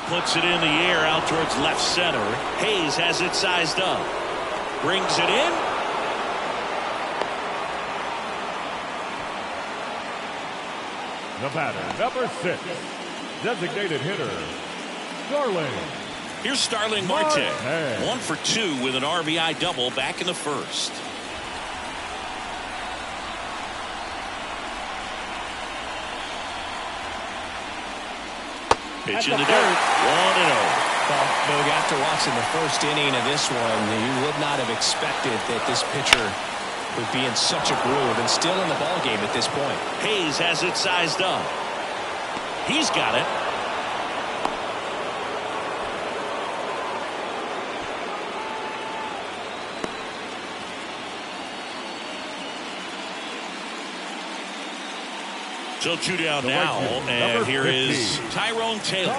Puts it in the air out towards left center. Hayes has it sized up. Brings it in. The batter, number 6, designated hitter, Starling. Here's Starling Marte. 1 for 2 with an RBI double back in the first. Pitch in the dirt. 1-0. Well, Boog, after watching the first inning of this one, you would not have expected that this pitcher would be in such a groove and still in the ball game at this point. Hayes has it sized up. He's got it. So 2 down now, and here is Tyrone Taylor.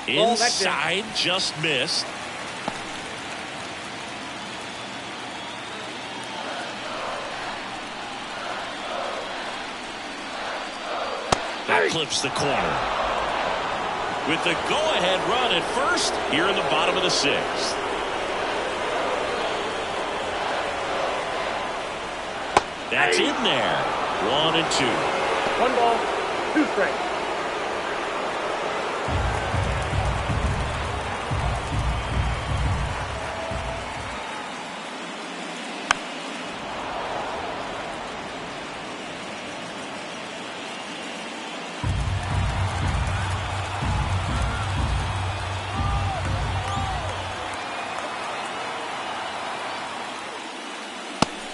Inside, just missed. That clips the corner. With the go-ahead run at first, here in the bottom of the 6th. That's in there. 1 and 2. 1 ball, 2 strikes.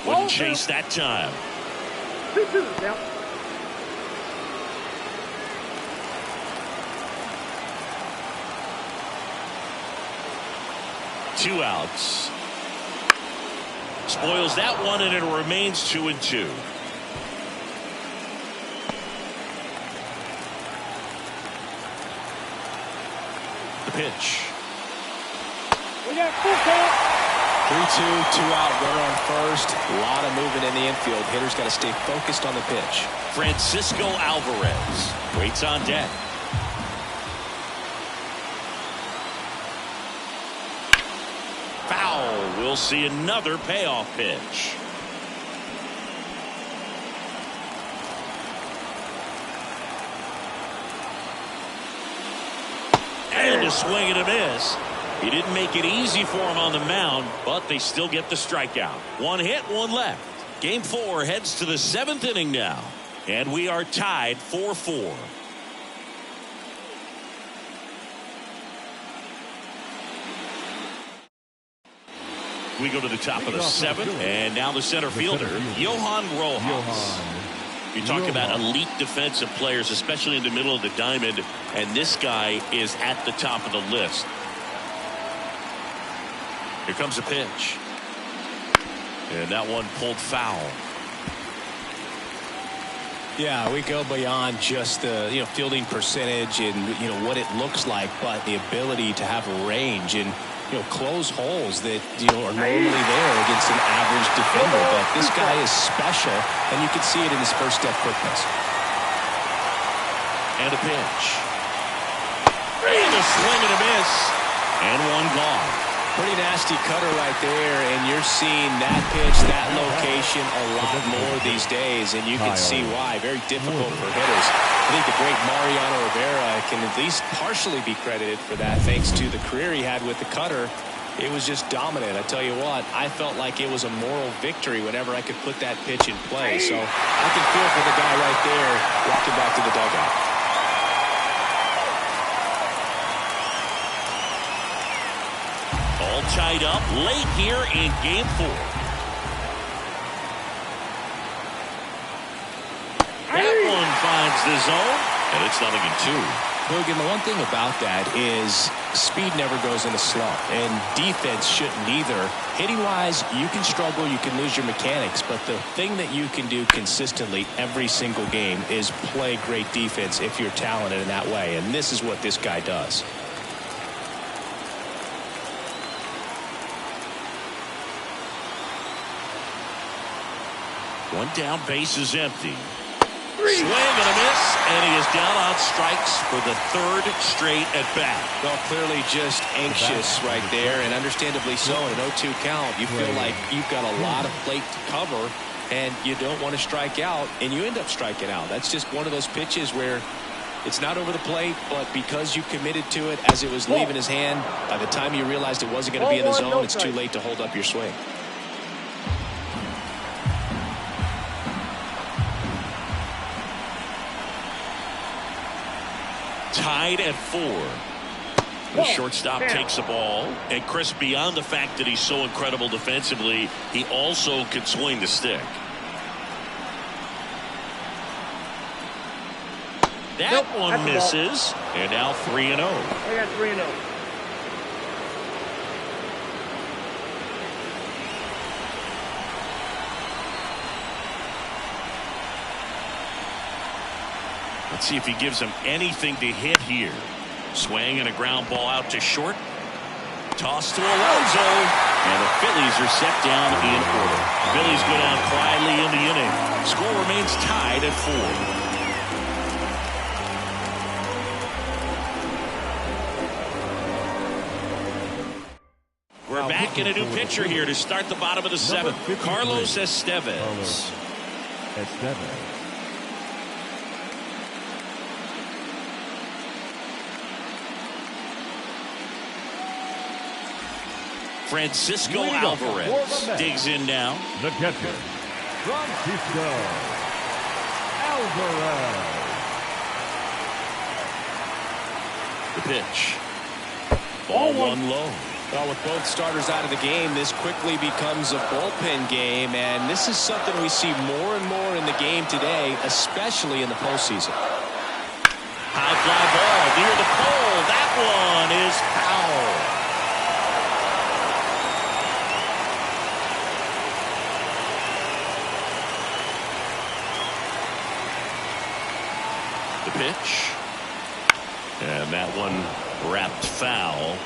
Wouldn't chase that time. 2-2 now. Two outs. Spoils that one, and it remains 2 and 2. The pitch. We got full count. 3-2, 2-out, runner on first. A lot of movement in the infield. Hitter's got to stay focused on the pitch. Francisco Alvarez waits on deck. Foul. We'll see another payoff pitch. And a swing and a miss. He didn't make it easy for him on the mound, but they still get the strikeout. 1 hit, 1 left. Game 4 heads to the 7th inning now, and we are tied 4-4. We go to the top of the 7th, and now the center fielder, Johan Rojas. You talk about elite defensive players, especially in the middle of the diamond, and this guy is at the top of the list. Here comes a pitch. And that one pulled foul. Yeah, we go beyond just the fielding percentage and what it looks like, but the ability to have range and close holes that are normally there against an average defender. But this guy is special, and you can see it in his first step quickness. And a pitch. And a swing and a miss. And one gone. Pretty nasty cutter right there, and you're seeing that pitch, that location a lot more these days, and you can see why. Very difficult for hitters. I think the great Mariano Rivera can at least partially be credited for that, thanks to the career he had with the cutter It was just dominant. I tell you what, I felt like it was a moral victory whenever I could put that pitch in play. So I can feel for the guy right there walking back to the dugout. All tied up late here in Game 4. That one finds the zone, and it's 0-2. Logan, the one thing about that is speed never goes in a slump, and defense shouldn't either. Hitting-wise, you can struggle, you can lose your mechanics, but the thing that you can do consistently every single game is play great defense if you're talented in that way, and this is what this guy does. One down, base is empty. Swing and a miss, and he is down on strikes for the 3rd straight at bat. Well, clearly just anxious right there, and understandably so. In an 0-2 count, you feel like you've got a lot of plate to cover, and you don't want to strike out, and you end up striking out. That's just one of those pitches where it's not over the plate, but because you committed to it as it was leaving his hand, by the time you realized it wasn't going to be in the zone, it's too late to hold up your swing. Tied at 4. The shortstop takes the ball, and Chris, beyond the fact that he's so incredible defensively, he also can swing the stick. That one misses, and now 3-0. I got 3-0. Let's see if he gives him anything to hit here. Swing and a ground ball out to short. Toss to Alonso. And the Phillies are set down in order. Phillies go down quietly in the inning. Score remains tied at 4. We're back in a new pitcher here to start the bottom of the 7th. Carlos Estevez. Francisco Alvarez digs in now. The catcher, Francisco Alvarez. The pitch. Ball 1 low. Well, with both starters out of the game, this quickly becomes a bullpen game, and this is something we see more and more in the game today, especially in the postseason. High fly ball near the pole. That one is foul. The pitch. And that one wrapped foul.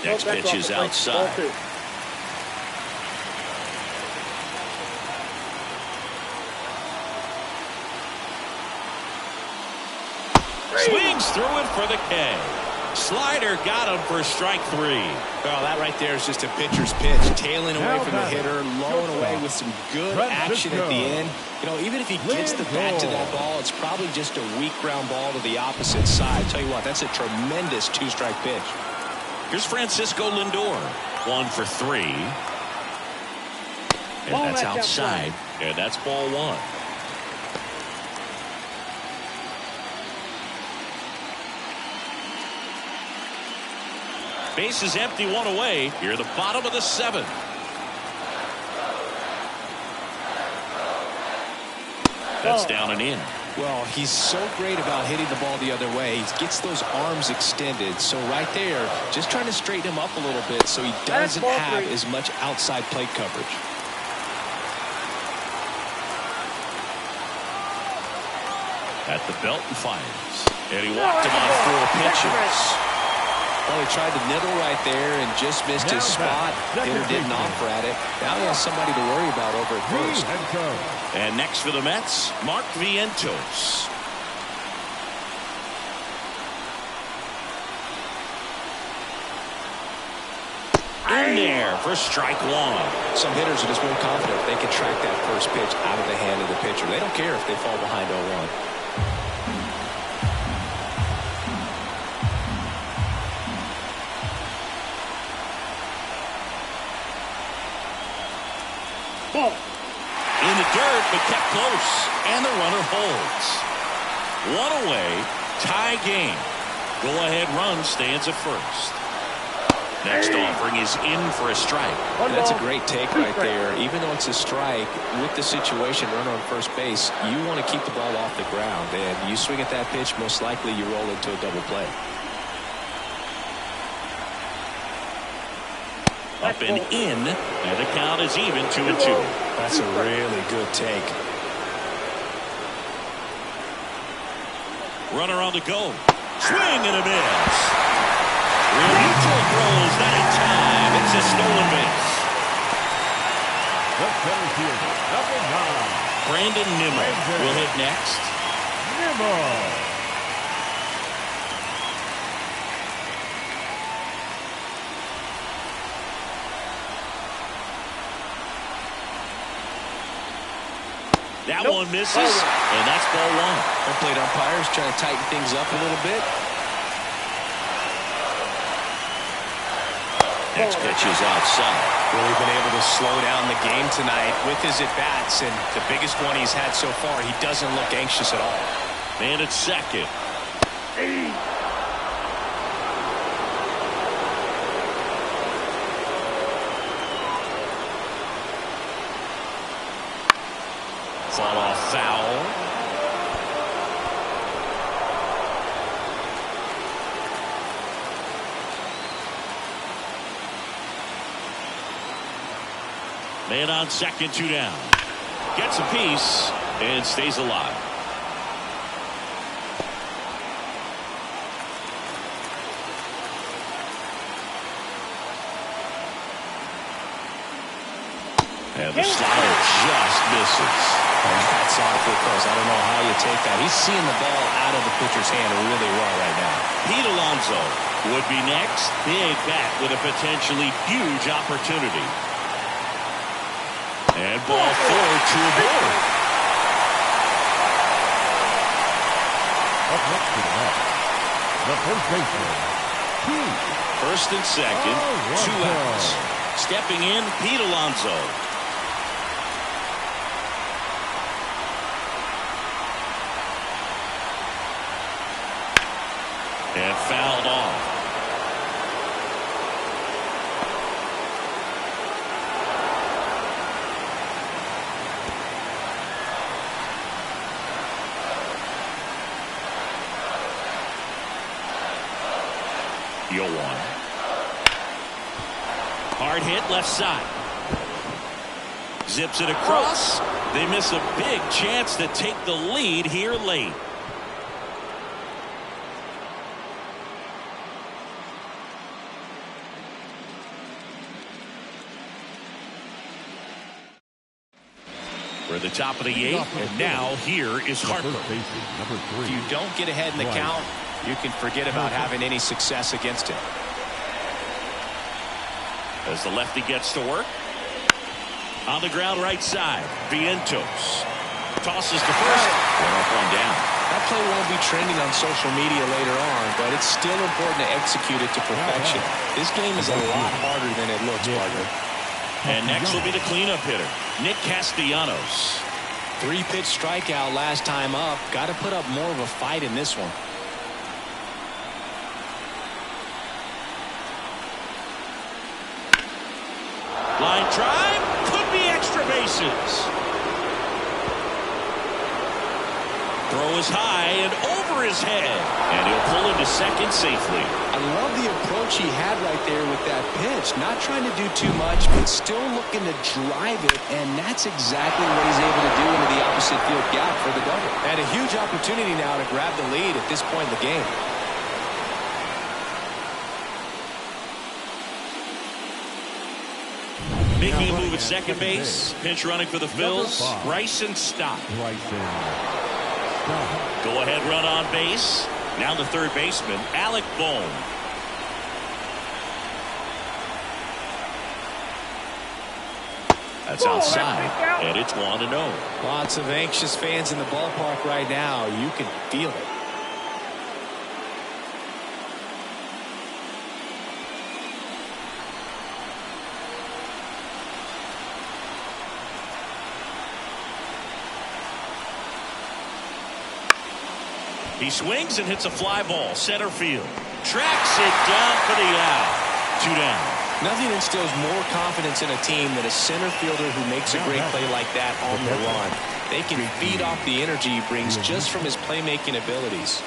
Next pitch is outside. Swings through it for the K. Slider got him for strike 3. Well, that right there is just a pitcher's pitch, tailing away from the hitter, lowing away with some good action at the end. You know, even if he gets the bat to that ball, it's probably just a weak ground ball to the opposite side. Tell you what, that's a tremendous 2-strike pitch. Here's Francisco Lindor. 1 for 3. And that's outside. And that's ball 1. Base is empty, 1 away. Here at the bottom of the 7th. That's down and in. Well, he's so great about hitting the ball the other way. He gets those arms extended. So right there, just trying to straighten him up a little bit so he doesn't have as much outside plate coverage. At the belt and fires. And he walked him on 4 pitches. Well, he tried to nibble right there and just missed his spot. Hitter didn't offer at it. Now he has somebody to worry about over at first. And next for the Mets, Mark Vientos. In there for strike 1. Some hitters are just more confident if they can track that first pitch out of the hand of the pitcher. They don't care if they fall behind 0-1. Ball. In the dirt, but kept close. And the runner holds. One away. Tie game. Go-ahead run stands at first. Next offering is in for a strike. That's a great take right there. Even though it's a strike, with the situation, runner on first base, you want to keep the ball off the ground. And you swing at that pitch, most likely you roll into a double play. Up and in, and the count is even 2-2. That's a really good take. Runner on the go. Swing and a miss. Real neutral throws, not in time. It's a stolen base. The center fielder, number 9. Brandon Nimmo will hit next. Nimmo. That one misses, and that's ball one. Home plate umpires trying to tighten things up a little bit. Next pitch is outside. Really been able to slow down the game tonight with his at-bats, and the biggest one he's had so far, he doesn't look anxious at all. Man at second. Fall off foul. Man on second, 2 down. Gets a piece and stays alive. And the slider just misses. That's awfully close. I don't know how you take that. He's seeing the ball out of the pitcher's hand really well right now. Pete Alonso would be next. Big bat with a potentially huge opportunity. And ball 4 to a board. Up next to the net, the first baseman, Pete. First and second, 2 outs. Stepping in, Pete Alonso. And fouled off. Yoan. Hard hit left side. Zips it across. They miss a big chance to take the lead here late. We're at the top of the 8th, and now here is Harper. Number 3. If you don't get ahead in the count, you can forget about having any success against him. As the lefty gets to work. On the ground right side, Vientos. Tosses to first. 1 up, 1 down. That play won't be trending on social media later on, but it's still important to execute it to perfection. This game is a lot harder than it looks, partner. And next will be the cleanup hitter, Nick Castellanos. 3-pitch strikeout last time up. Got to put up more of a fight in this one. Line drive, could be extra bases. Throw is high and over his head, and he'll pull into second safely. I love the approach he had right there with that pitch. Not trying to do too much, but still looking to drive it, and that's exactly what he's able to do into the opposite field gap for the double. And a huge opportunity now to grab the lead at this point in the game. Making a move at second base. Pinch running for the Phillies. Bryson Stott. Go ahead run on base. Now the third baseman, Alec Bohm. That's outside, and it's 1-0. Lots of anxious fans in the ballpark right now. You can feel it. He swings and hits a fly ball. Center field. Tracks it down for the out. 2 down. Nothing instills more confidence in a team than a center fielder who makes a great play like that on the run. They can feed off the energy he brings just from his playmaking abilities.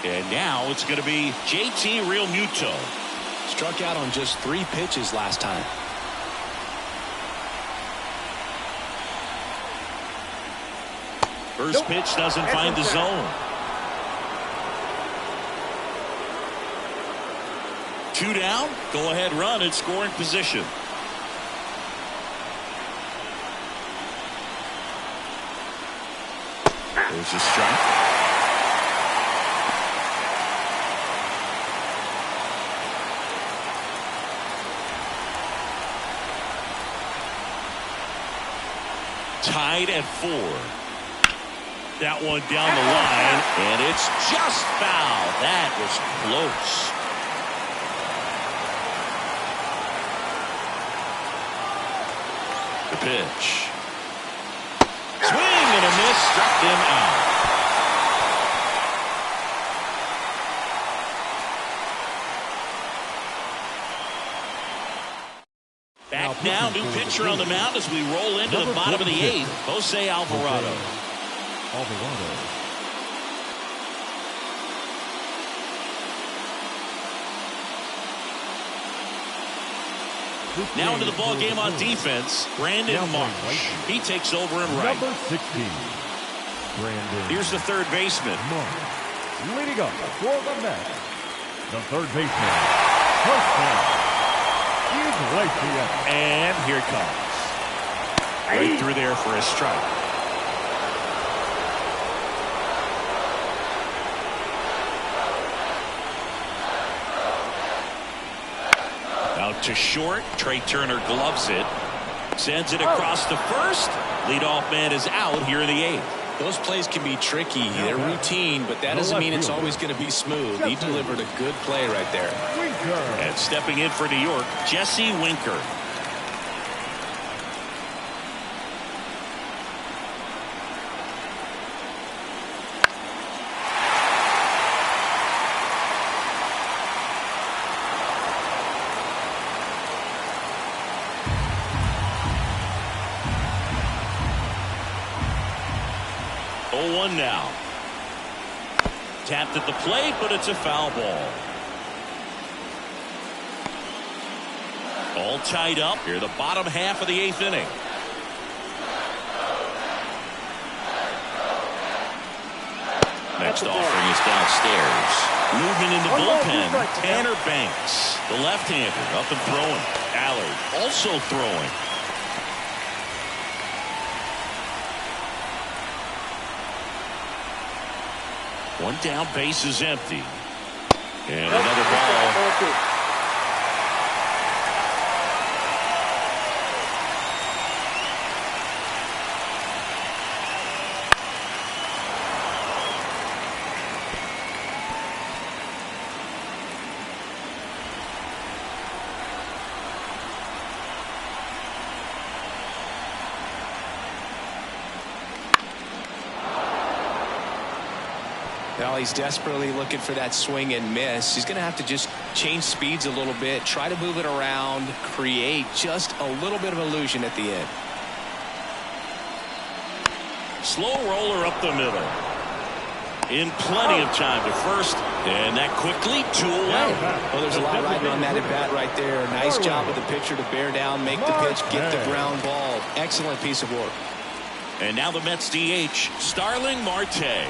And now it's going to be JT Realmuto. Struck out on just 3 pitches last time. First pitch doesn't find the zone. 2 down. Go ahead run in scoring position. There's a strike. Tied at 4. That one down the line, and it's just foul. That was close. The pitch. Swing and a miss, struck him out. Back now, new pitcher on the mound as we roll into the bottom of the 8th. Jose Alvarado. Now into the ball game on defense, Brandon Marsh. He takes over in right. Number 16, Brandon. Here's the third baseman. Marsh. Leading up for the Mets, the third baseman, Jose. He's right here. And here it comes. Right through there for a strike. Out to short. Trey Turner gloves it. Sends it across to first. Leadoff man is out here in the 8th. Those plays can be tricky. They're routine, but that doesn't mean it's always going to be smooth. He delivered a good play right there. And stepping in for New York, Jesse Winker. Now tapped at the plate, but it's a foul ball. All tied up here, the bottom half of the 8th inning. Next offering is downstairs. Movement in the bullpen. Tanner Banks, the left-hander, up and throwing. Allard also throwing. One down, base is empty. And another ball. Well, he's desperately looking for that swing and miss. He's going to have to just change speeds a little bit, try to move it around, create just a little bit of illusion at the end. Slow roller up the middle. In plenty of time to first, and that quickly 2 away. Well, there's a lot riding on that at bat right there. Nice job of the pitcher to bear down, make the pitch, get the ground ball. Excellent piece of work. And now the Mets DH, Starling Marte.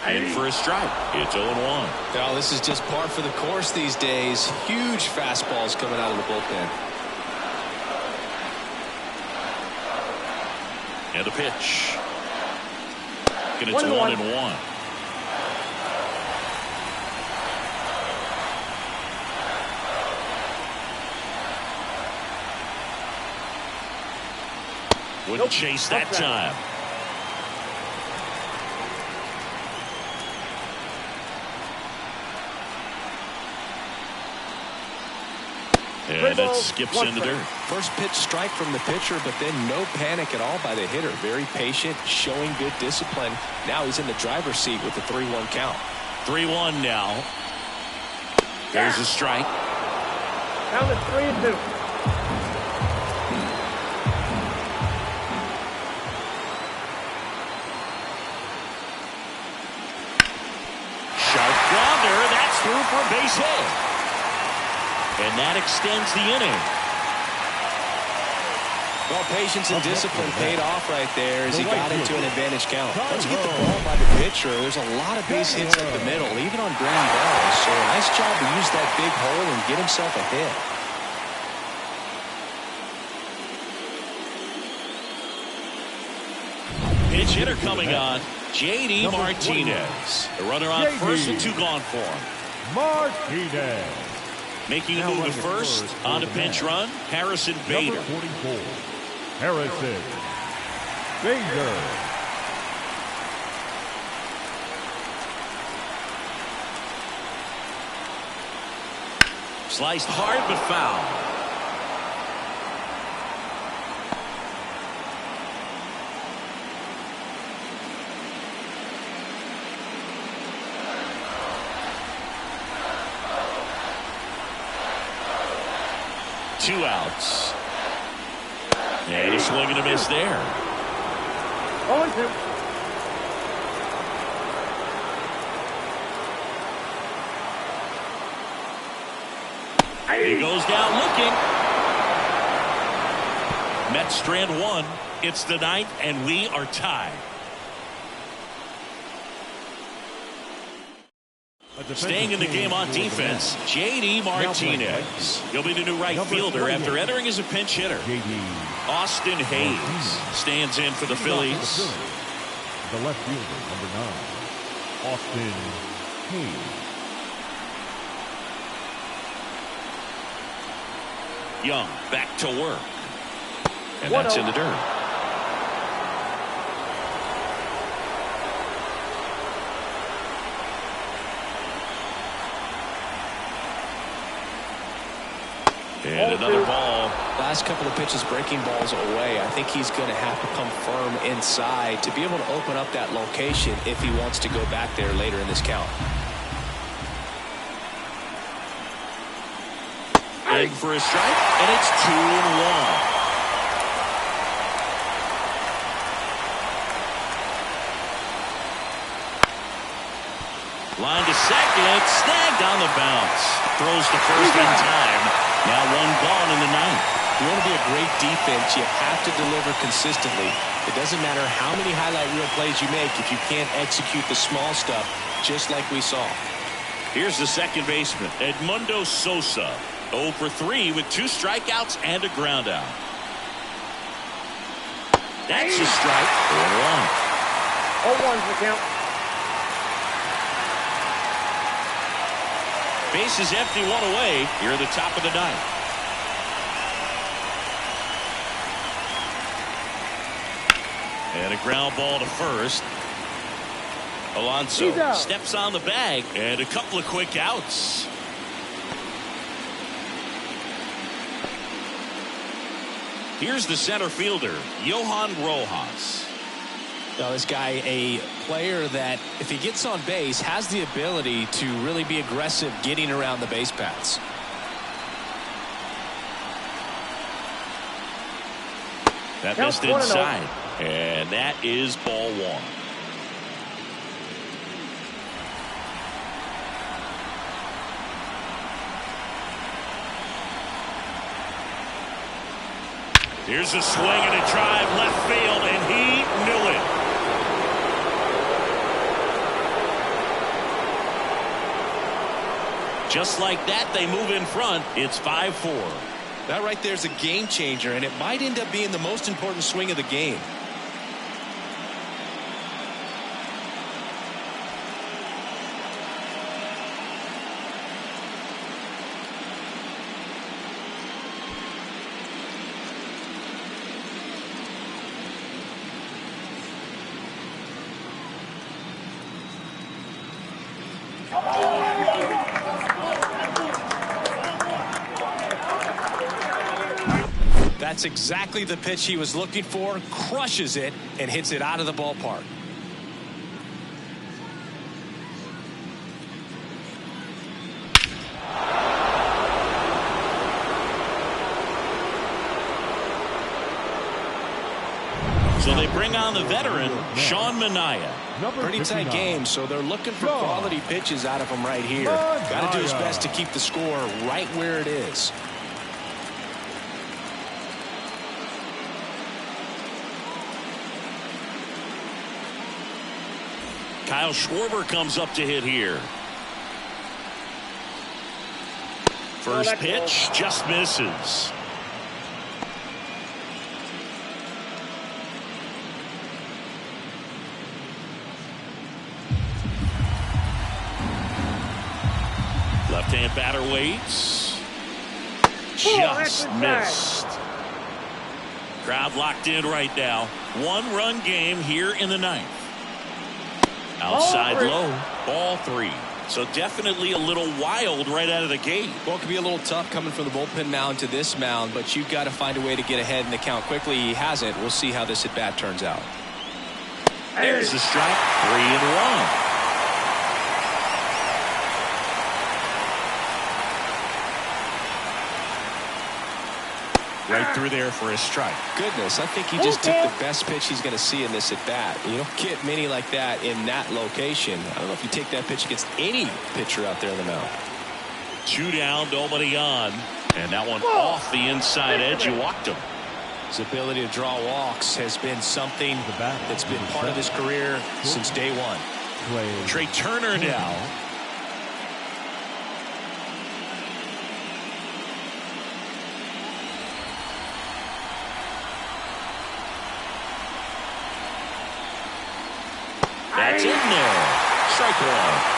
In for a strike. It's 0-1. Well, this is just par for the course these days. Huge fastballs coming out of the bullpen. And the pitch. And it's 1-1. Wouldn't chase that time. And it skips in the dirt. First pitch strike from the pitcher, but then no panic at all by the hitter. Very patient, showing good discipline. Now he's in the driver's seat with the 3-1 count. 3-1 now. There's a strike. Count is 3-2. Sharp grounder. That's through for a base hit. And that extends the inning. Well, patience and discipline paid off right there as he got into an advantage count. Once you get the ball by the pitcher, there's a lot of base hits up the middle, even on ground balls. So a nice job to use that big hole and get himself a hit. Pitch hitter coming on, J.D. Martinez. The runner on first with 2 gone for him. Martinez. Making a move at first on a pinch run, Harrison Bader. Number 44, Harrison Bader. Sliced hard but foul. Two outs. And a swing and a miss there. 0-2. He goes down looking. Mets strand 1. It's the 9th, and we are tied. Staying in the game on defense, J.D. Martinez. He'll be the new right fielder after entering as a pinch hitter. Austin Hayes stands in for the Phillies. The left fielder, number 9, Austin Hayes. Young back to work. And that's in the dirt. And another ball. Last couple of pitches breaking balls away. I think he's going to have to come firm inside to be able to open up that location if he wants to go back there later in this count. In for a strike, and it's 2-1. Line to second, snagged on the bounce. Throws to first in time. Now 1 gone in the 9th. You want to be a great defense, you have to deliver consistently. It doesn't matter how many highlight reel plays you make if you can't execute the small stuff, just like we saw. Here's the second baseman, Edmundo Sosa. 0 for 3 with 2 strikeouts and a ground out. That's a strike. 0-1's the count. Base is empty, 1 away. Here at the top of the 9th. And a ground ball to first. Alonso steps on the bag, and a couple of quick outs. Here's the center fielder, Johan Rojas. Now, this guy, a player that, if he gets on base, has the ability to really be aggressive getting around the base paths. That missed inside, and that is ball 1. Here's a swing and a drive left field, and he knew it. Just like that, they move in front. It's 5-4. That right there is a game changer, and it might end up being the most important swing of the game. That's exactly the pitch he was looking for. Crushes it and hits it out of the ballpark. So they bring on the veteran, Sean Manaea. Pretty tight game, so they're looking for quality pitches out of him right here. Got to do his best to keep the score right where it is. Kyle Schwarber comes up to hit here. First pitch just misses. Left-hand batter waits. Just missed. Crowd locked in right now. One-run game here in the ninth. Outside low, ball 3. So definitely a little wild right out of the gate. Well, it could be a little tough coming from the bullpen mound to this mound, but you've got to find a way to get ahead in the count quickly. He hasn't. We'll see how this at-bat turns out. There's the strike. 3-1. Right through there for a strike. Goodness, I think he just took the best pitch he's going to see in this at-bat. You don't get many like that in that location. I don't know if you take that pitch against any pitcher out there in the mound. 2 down, nobody on. And that one off the inside edge. You walked him. His ability to draw walks has been something that's been part of his career since day one. Trey Turner now. That's in there. Strike 1.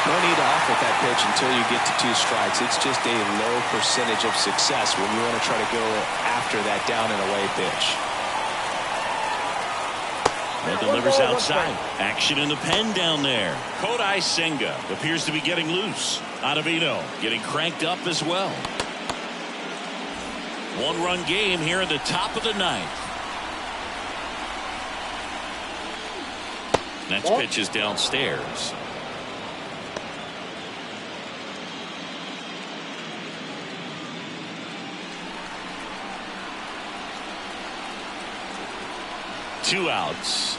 No need to off with that pitch until you get to 2 strikes. It's just a low percentage of success when you want to try to go after that down and away pitch. And delivers outside. Action in the pen down there. Kodai Senga appears to be getting loose. Ottavino getting cranked up as well. 1-run game here in the top of the ninth. Next pitch is downstairs. Two outs.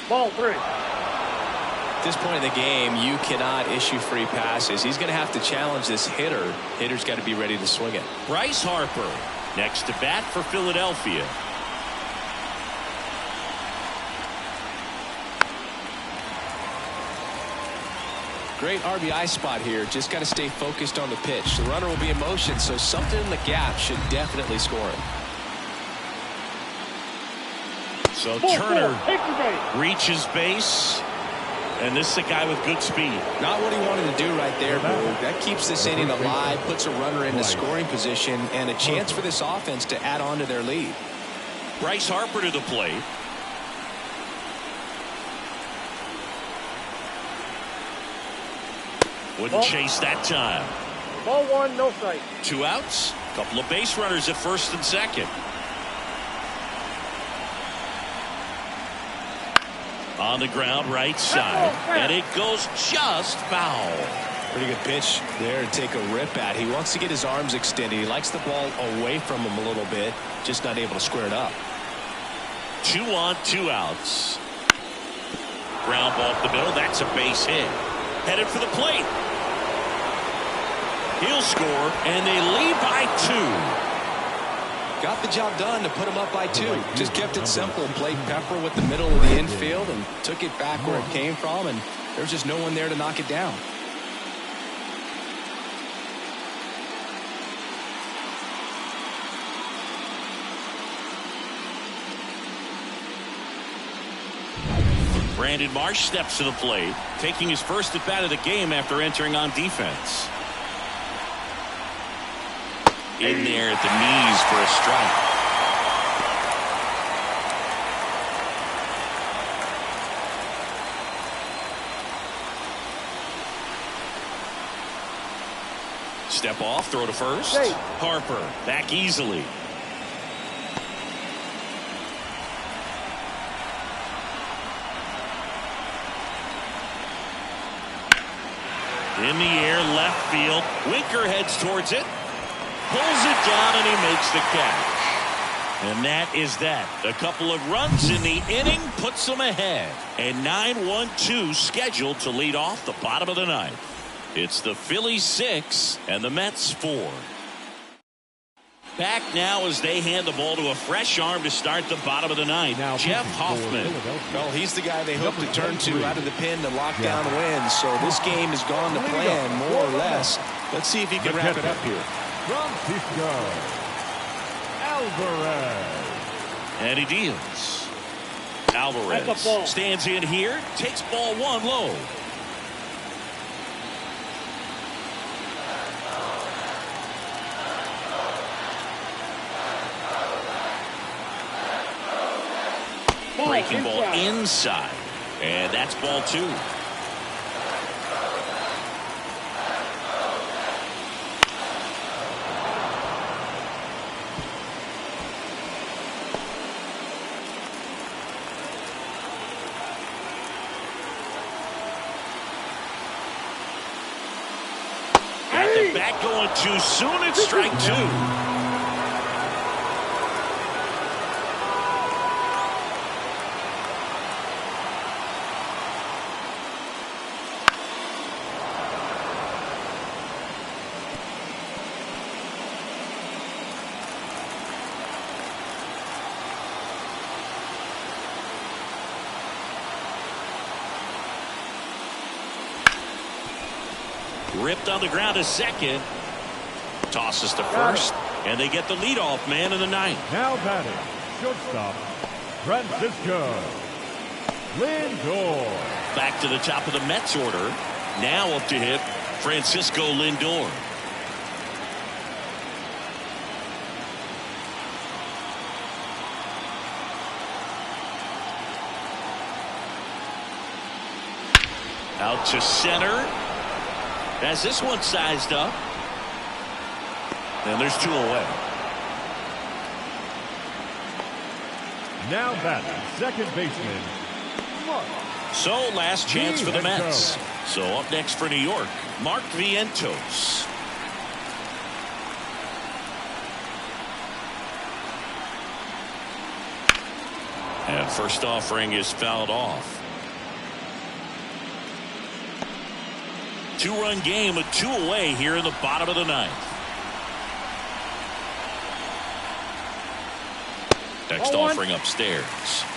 Ball 3. At this point in the game, you cannot issue free passes. He's going to have to challenge this hitter. Hitter's got to be ready to swing it. Bryce Harper next to bat for Philadelphia. Great RBI spot here. Just got to stay focused on the pitch. The runner will be in motion, so something in the gap should definitely score him. So Turner reaches base, and this is a guy with good speed. Not what he wanted to do right there, but that keeps this inning alive, puts a runner into scoring position, and a chance for this offense to add on to their lead. Bryce Harper to the plate. Wouldn't chase that time. Ball 1, no strike. 2 outs. Couple of base runners at first and second. On the ground, right side. And it goes just foul. Pretty good pitch there to take a rip at. He wants to get his arms extended. He likes the ball away from him a little bit. Just not able to square it up. 2 on, 2 outs. Ground ball up the middle. That's a base hit. Headed for the plate. He'll score, and they lead by 2. Got the job done to put him up by 2. Just kept it simple. Played pepper with the middle of the infield and took it back where it came from, and there's just no one there to knock it down. Brandon Marsh steps to the plate, taking his first at bat of the game after entering on defense. In there at the knees for a strike. Step off, throw to first. Harper back easily. In the air, left field. Winker heads towards it. Pulls it down, and he makes the catch. And that is that. A couple of runs in the inning puts them ahead. A 9-1-2 scheduled to lead off the bottom of the ninth. It's the Phillies 6 and the Mets 4. Back now as they hand the ball to a fresh arm to start the bottom of the ninth. Now Jeff Hoffman. Well, he's the guy they hope to turn to out of the pen to lock down wins. So this game has gone to plan, more or less. Let's see if he can wrap it up here. Francisco Alvarez. And he deals. Alvarez stands in here, takes ball one low. Breaking ball inside. And that's ball two. Got the bat going too soon. It's strike two. Ripped on the ground to second. Tosses to first. And they get the leadoff man in the ninth. Now batting, shortstop, Francisco Lindor. Back to the top of the Mets order. Now up to hit Francisco Lindor. Out to center. As this one sized up. And there's two away. Now batting, second baseman, Mark. So last chance for the Mets. So up next for New York, Mark Vientos. And first offering is fouled off. Two-run game with two away here in the bottom of the ninth. Next offering upstairs.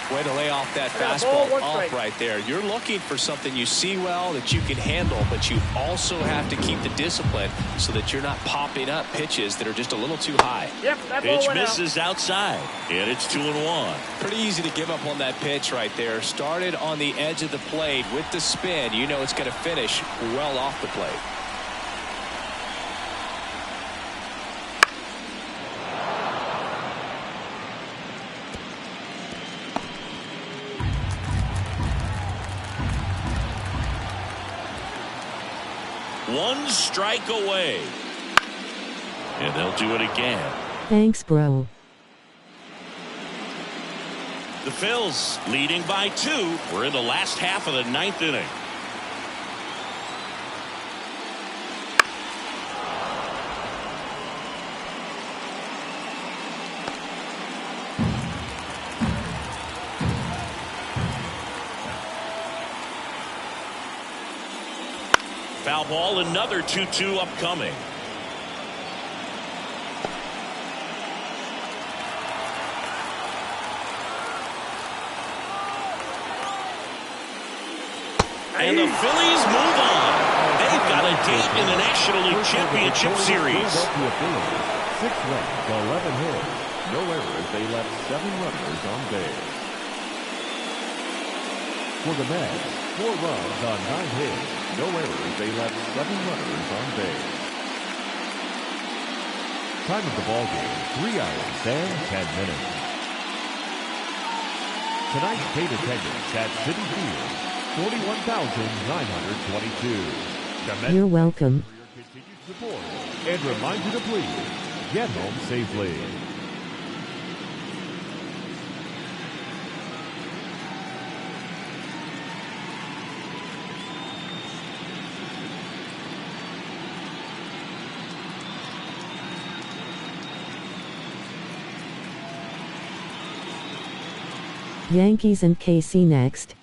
Way to lay off that fastball off right there. You're looking for something you see well that you can handle, but you also have to keep the discipline so that you're not popping up pitches that are just a little too high. Yep, that pitch misses outside, and it's 2-1. Pretty easy to give up on that pitch right there. Started on the edge of the plate with the spin. You know it's going to finish well off the plate. One strike away. And they'll do it again. Thanks, bro. The Phils leading by 2. We're in the last half of the ninth inning. Foul ball, another 2-2 upcoming. And the Phillies move on. They've got a date in the National League Championship Series. 6 runs, 11 hits, no errors. They left 7 runners on base. For the Mets, 4 runs on 9 hits. No errors. They left 7 runners on base. Time of the ball game, 3 hours and 10 minutes. Tonight's paid attendance at Citi Field, 41,922. You're welcome. For your continued support and remind you to please get home safely. Yankees and KC next.